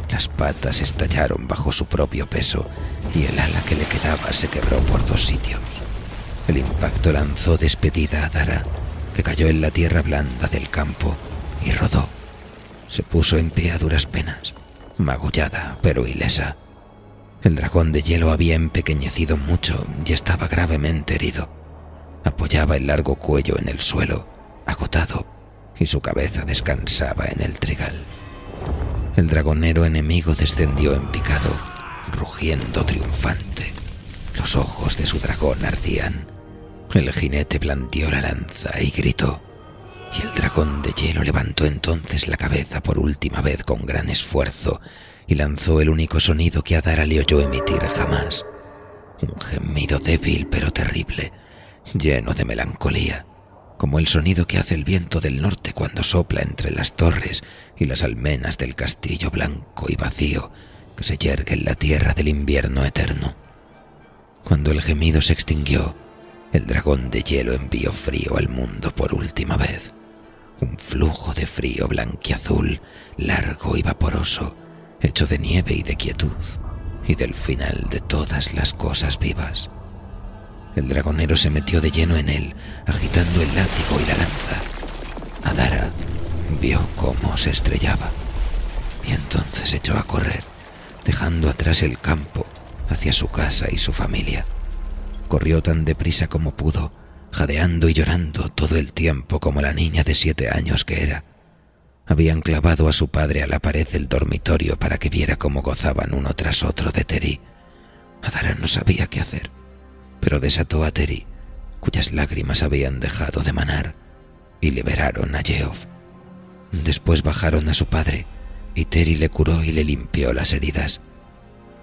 Las patas estallaron bajo su propio peso y el ala que le quedaba se quebró por 2 sitios. El impacto lanzó despedida a Adara, que cayó en la tierra blanda del campo y rodó. Se puso en pie a duras penas, magullada pero ilesa. El dragón de hielo había empequeñecido mucho y estaba gravemente herido. Apoyaba el largo cuello en el suelo, agotado, y su cabeza descansaba en el trigal. El dragonero enemigo descendió en picado, rugiendo triunfante. Los ojos de su dragón ardían. El jinete blandió la lanza y gritó, y el dragón de hielo levantó entonces la cabeza por última vez con gran esfuerzo y lanzó el único sonido que Adara le oyó emitir jamás. Un gemido débil pero terrible, lleno de melancolía, como el sonido que hace el viento del norte cuando sopla entre las torres y las almenas del castillo blanco y vacío que se yergue en la tierra del invierno eterno. Cuando el gemido se extinguió, el dragón de hielo envió frío al mundo por última vez. Un flujo de frío blanquiazul, largo y vaporoso, hecho de nieve y de quietud, y del final de todas las cosas vivas. El dragonero se metió de lleno en él, agitando el látigo y la lanza. Adara vio cómo se estrellaba, y entonces echó a correr, dejando atrás el campo, hacia su casa y su familia. Corrió tan deprisa como pudo, jadeando y llorando todo el tiempo como la niña de 7 años que era. Habían clavado a su padre a la pared del dormitorio para que viera cómo gozaban uno tras otro de Teri. Adara no sabía qué hacer, pero desató a Teri, cuyas lágrimas habían dejado de manar, y liberaron a Yeof. Después bajaron a su padre, y Teri le curó y le limpió las heridas.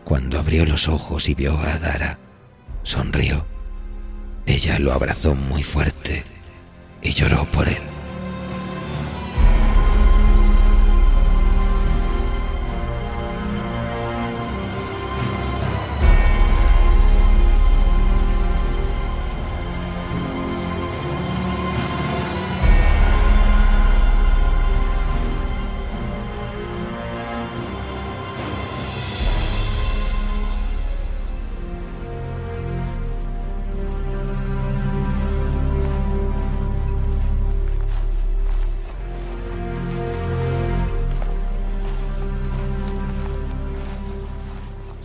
Cuando abrió los ojos y vio a Adara, sonrió Ella lo abrazó muy fuerte y lloró por él.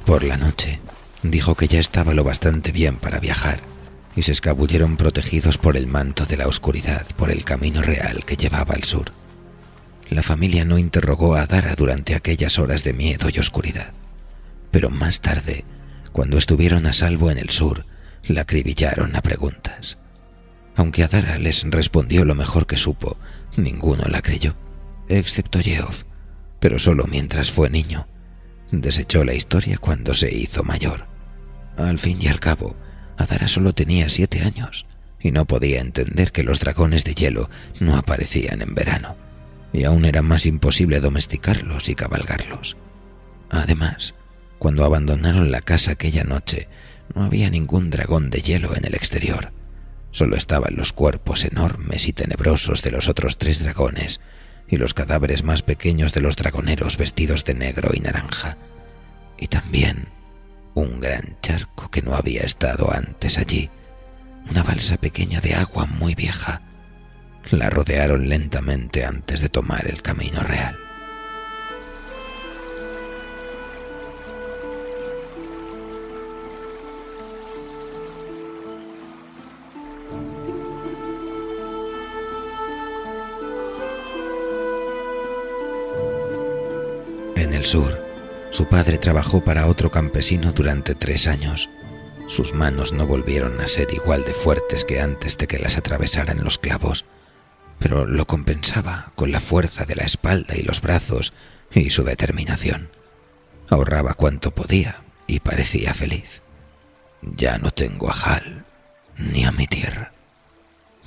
Por la noche, dijo que ya estaba lo bastante bien para viajar, y se escabulleron protegidos por el manto de la oscuridad por el camino real que llevaba al sur. La familia no interrogó a Adara durante aquellas horas de miedo y oscuridad, pero más tarde, cuando estuvieron a salvo en el sur, la acribillaron a preguntas. Aunque Adara les respondió lo mejor que supo, ninguno la creyó, excepto Yeov, pero solo mientras fue niño. Desechó la historia cuando se hizo mayor. Al fin y al cabo, Adara solo tenía 7 años y no podía entender que los dragones de hielo no aparecían en verano, y aún era más imposible domesticarlos y cabalgarlos. Además, cuando abandonaron la casa aquella noche, no había ningún dragón de hielo en el exterior. Solo estaban los cuerpos enormes y tenebrosos de los otros 3 dragones y los cadáveres más pequeños de los dragoneros vestidos de negro y naranja. Y también un gran charco que no había estado antes allí, una balsa pequeña de agua muy vieja. La rodearon lentamente antes de tomar el camino real. En el sur, su padre trabajó para otro campesino durante 3 años. Sus manos no volvieron a ser igual de fuertes que antes de que las atravesaran los clavos, pero lo compensaba con la fuerza de la espalda y los brazos y su determinación. Ahorraba cuanto podía y parecía feliz. «Ya no tengo a Hal ni a mi tierra»,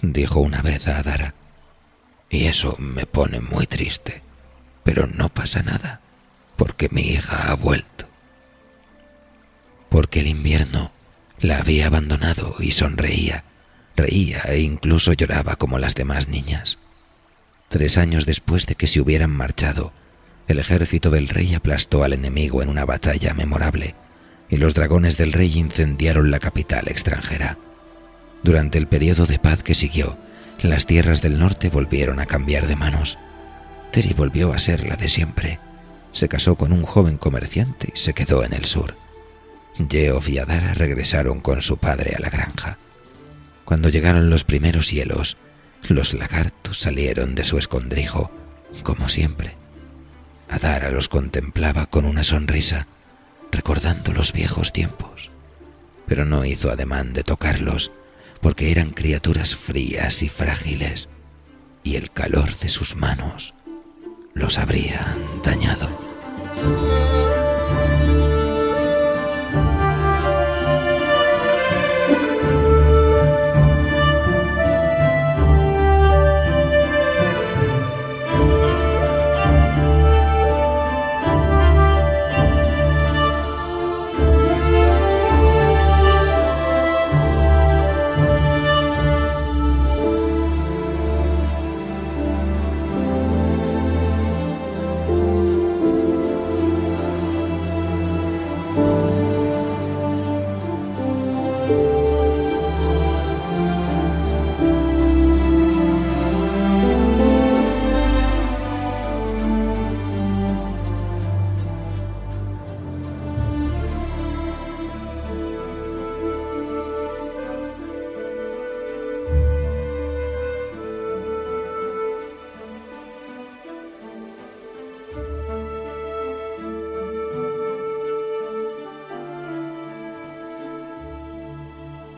dijo una vez a Adara, «y eso me pone muy triste, pero no pasa nada, porque mi hija ha vuelto». Porque el invierno la había abandonado y sonreía, reía e incluso lloraba como las demás niñas. 3 años después de que se hubieran marchado, el ejército del rey aplastó al enemigo en una batalla memorable y los dragones del rey incendiaron la capital extranjera. Durante el periodo de paz que siguió, las tierras del norte volvieron a cambiar de manos. Teri volvió a ser la de siempre. Se casó con un joven comerciante y se quedó en el sur. Yeov y Adara regresaron con su padre a la granja. Cuando llegaron los primeros hielos, los lagartos salieron de su escondrijo, como siempre. Adara los contemplaba con una sonrisa, recordando los viejos tiempos, pero no hizo ademán de tocarlos, porque eran criaturas frías y frágiles, y el calor de sus manos los habría dañado.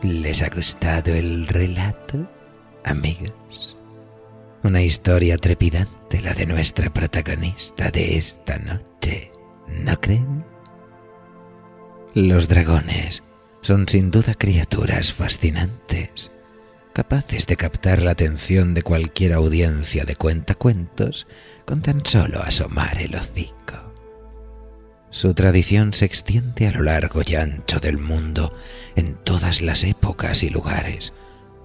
¿Les ha gustado el relato, amigos? Una historia trepidante, la de nuestra protagonista de esta noche, ¿no creen? Los dragones Son sin duda criaturas fascinantes, capaces de captar la atención de cualquier audiencia de cuentacuentos con tan solo asomar el hocico. Su tradición se extiende a lo largo y ancho del mundo, en todas las épocas y lugares,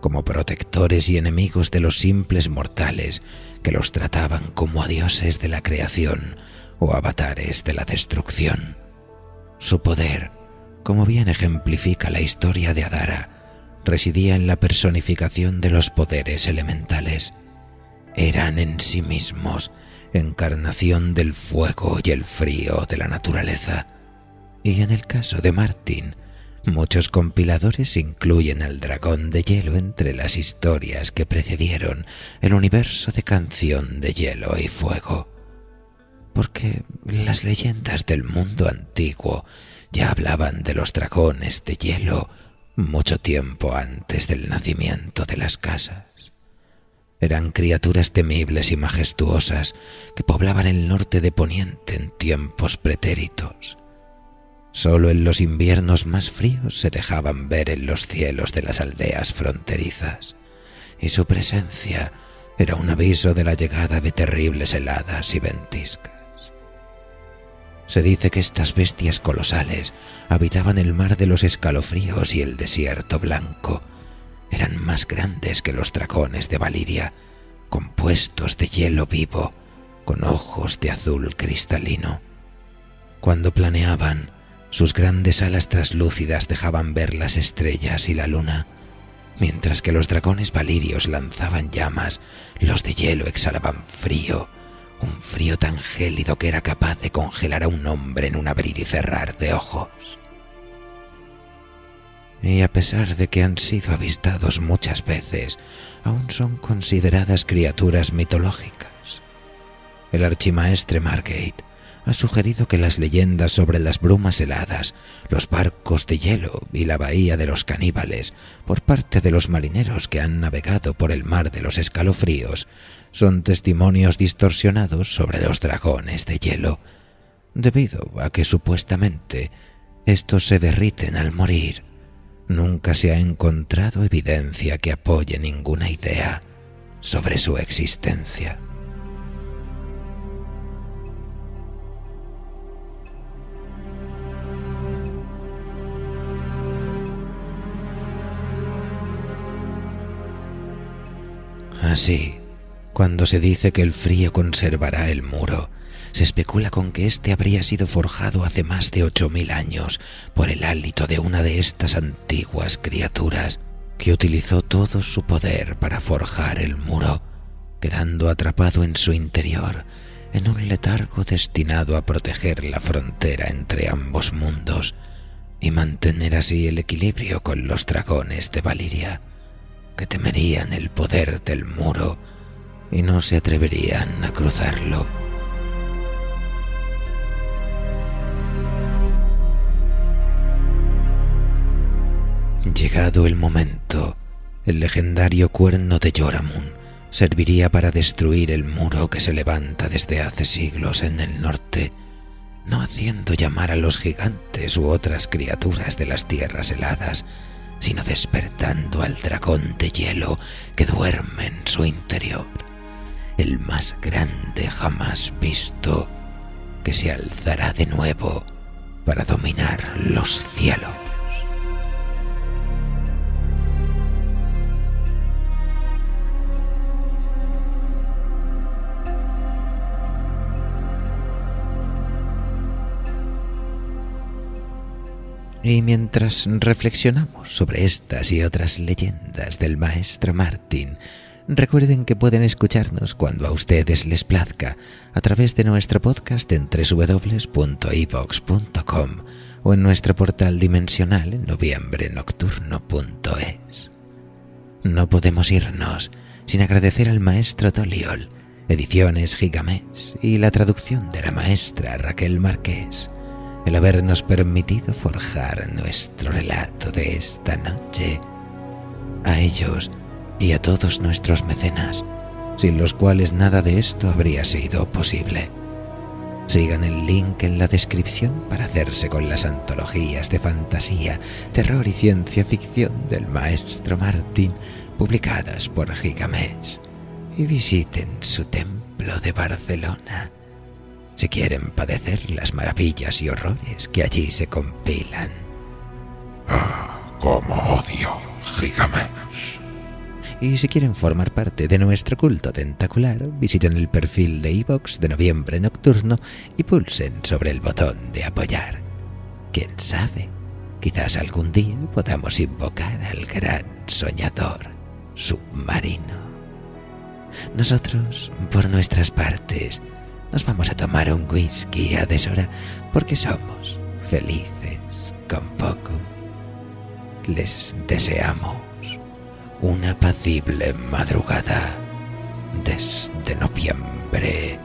como protectores y enemigos de los simples mortales que los trataban como a dioses de la creación o avatares de la destrucción. Su poder, como bien ejemplifica la historia de Adara, residía en la personificación de los poderes elementales. Eran en sí mismos encarnación del fuego y el frío de la naturaleza. Y en el caso de Martin, muchos compiladores incluyen al dragón de hielo entre las historias que precedieron el universo de Canción de Hielo y Fuego, porque las leyendas del mundo antiguo ya hablaban de los dragones de hielo mucho tiempo antes del nacimiento de las casas. Eran criaturas temibles y majestuosas que poblaban el norte de Poniente en tiempos pretéritos. Solo en los inviernos más fríos se dejaban ver en los cielos de las aldeas fronterizas, y su presencia era un aviso de la llegada de terribles heladas y ventiscas. Se dice que estas bestias colosales habitaban el mar de los escalofríos y el desierto blanco. Eran más grandes que los dragones de Valiria, compuestos de hielo vivo, con ojos de azul cristalino. Cuando planeaban, sus grandes alas traslúcidas dejaban ver las estrellas y la luna. Mientras que los dragones valirios lanzaban llamas, los de hielo exhalaban frío, un frío tan gélido que era capaz de congelar a un hombre en un abrir y cerrar de ojos. Y a pesar de que han sido avistados muchas veces, aún son consideradas criaturas mitológicas. El archimaestre Margate ha sugerido que las leyendas sobre las brumas heladas, los barcos de hielo y la bahía de los caníbales por parte de los marineros que han navegado por el mar de los escalofríos son testimonios distorsionados sobre los dragones de hielo, debido a que supuestamente estos se derriten al morir. Nunca se ha encontrado evidencia que apoye ninguna idea sobre su existencia. Así, cuando se dice que el frío conservará el muro, se especula con que éste habría sido forjado hace más de 8000 años por el hálito de una de estas antiguas criaturas que utilizó todo su poder para forjar el muro, quedando atrapado en su interior en un letargo destinado a proteger la frontera entre ambos mundos y mantener así el equilibrio con los dragones de Valiria, que temerían el poder del muro y no se atreverían a cruzarlo. Llegado el momento, el legendario cuerno de Yoramun serviría para destruir el muro que se levanta desde hace siglos en el norte, no haciendo llamar a los gigantes u otras criaturas de las tierras heladas, sino despertando al dragón de hielo que duerme en su interior, el más grande jamás visto, que se alzará de nuevo para dominar los cielos. Y mientras reflexionamos sobre estas y otras leyendas del maestro Martin, recuerden que pueden escucharnos cuando a ustedes les plazca a través de nuestro podcast en www.evox.com o en nuestro portal dimensional en noviembrenocturno.es. No podemos irnos sin agradecer al maestro Doliol, Ediciones Gigamés y la traducción de la maestra Raquel Marqués, el habernos permitido forjar nuestro relato de esta noche. A ellos y a todos nuestros mecenas, sin los cuales nada de esto habría sido posible. Sigan el link en la descripción para hacerse con las antologías de fantasía, terror y ciencia ficción del maestro Martín, publicadas por Gigamesh. Y visiten su templo de Barcelona, si quieren padecer las maravillas y horrores que allí se compilan. Cómo odio Gigamesh. Y si quieren formar parte de nuestro culto tentacular, visiten el perfil de iVoox de Noviembre Nocturno y pulsen sobre el botón de apoyar. Quién sabe, quizás algún día podamos invocar al gran soñador submarino. Nosotros, por nuestras partes, nos vamos a tomar un whisky a deshora porque somos felices con poco. Les deseamos una apacible madrugada desde Noviembre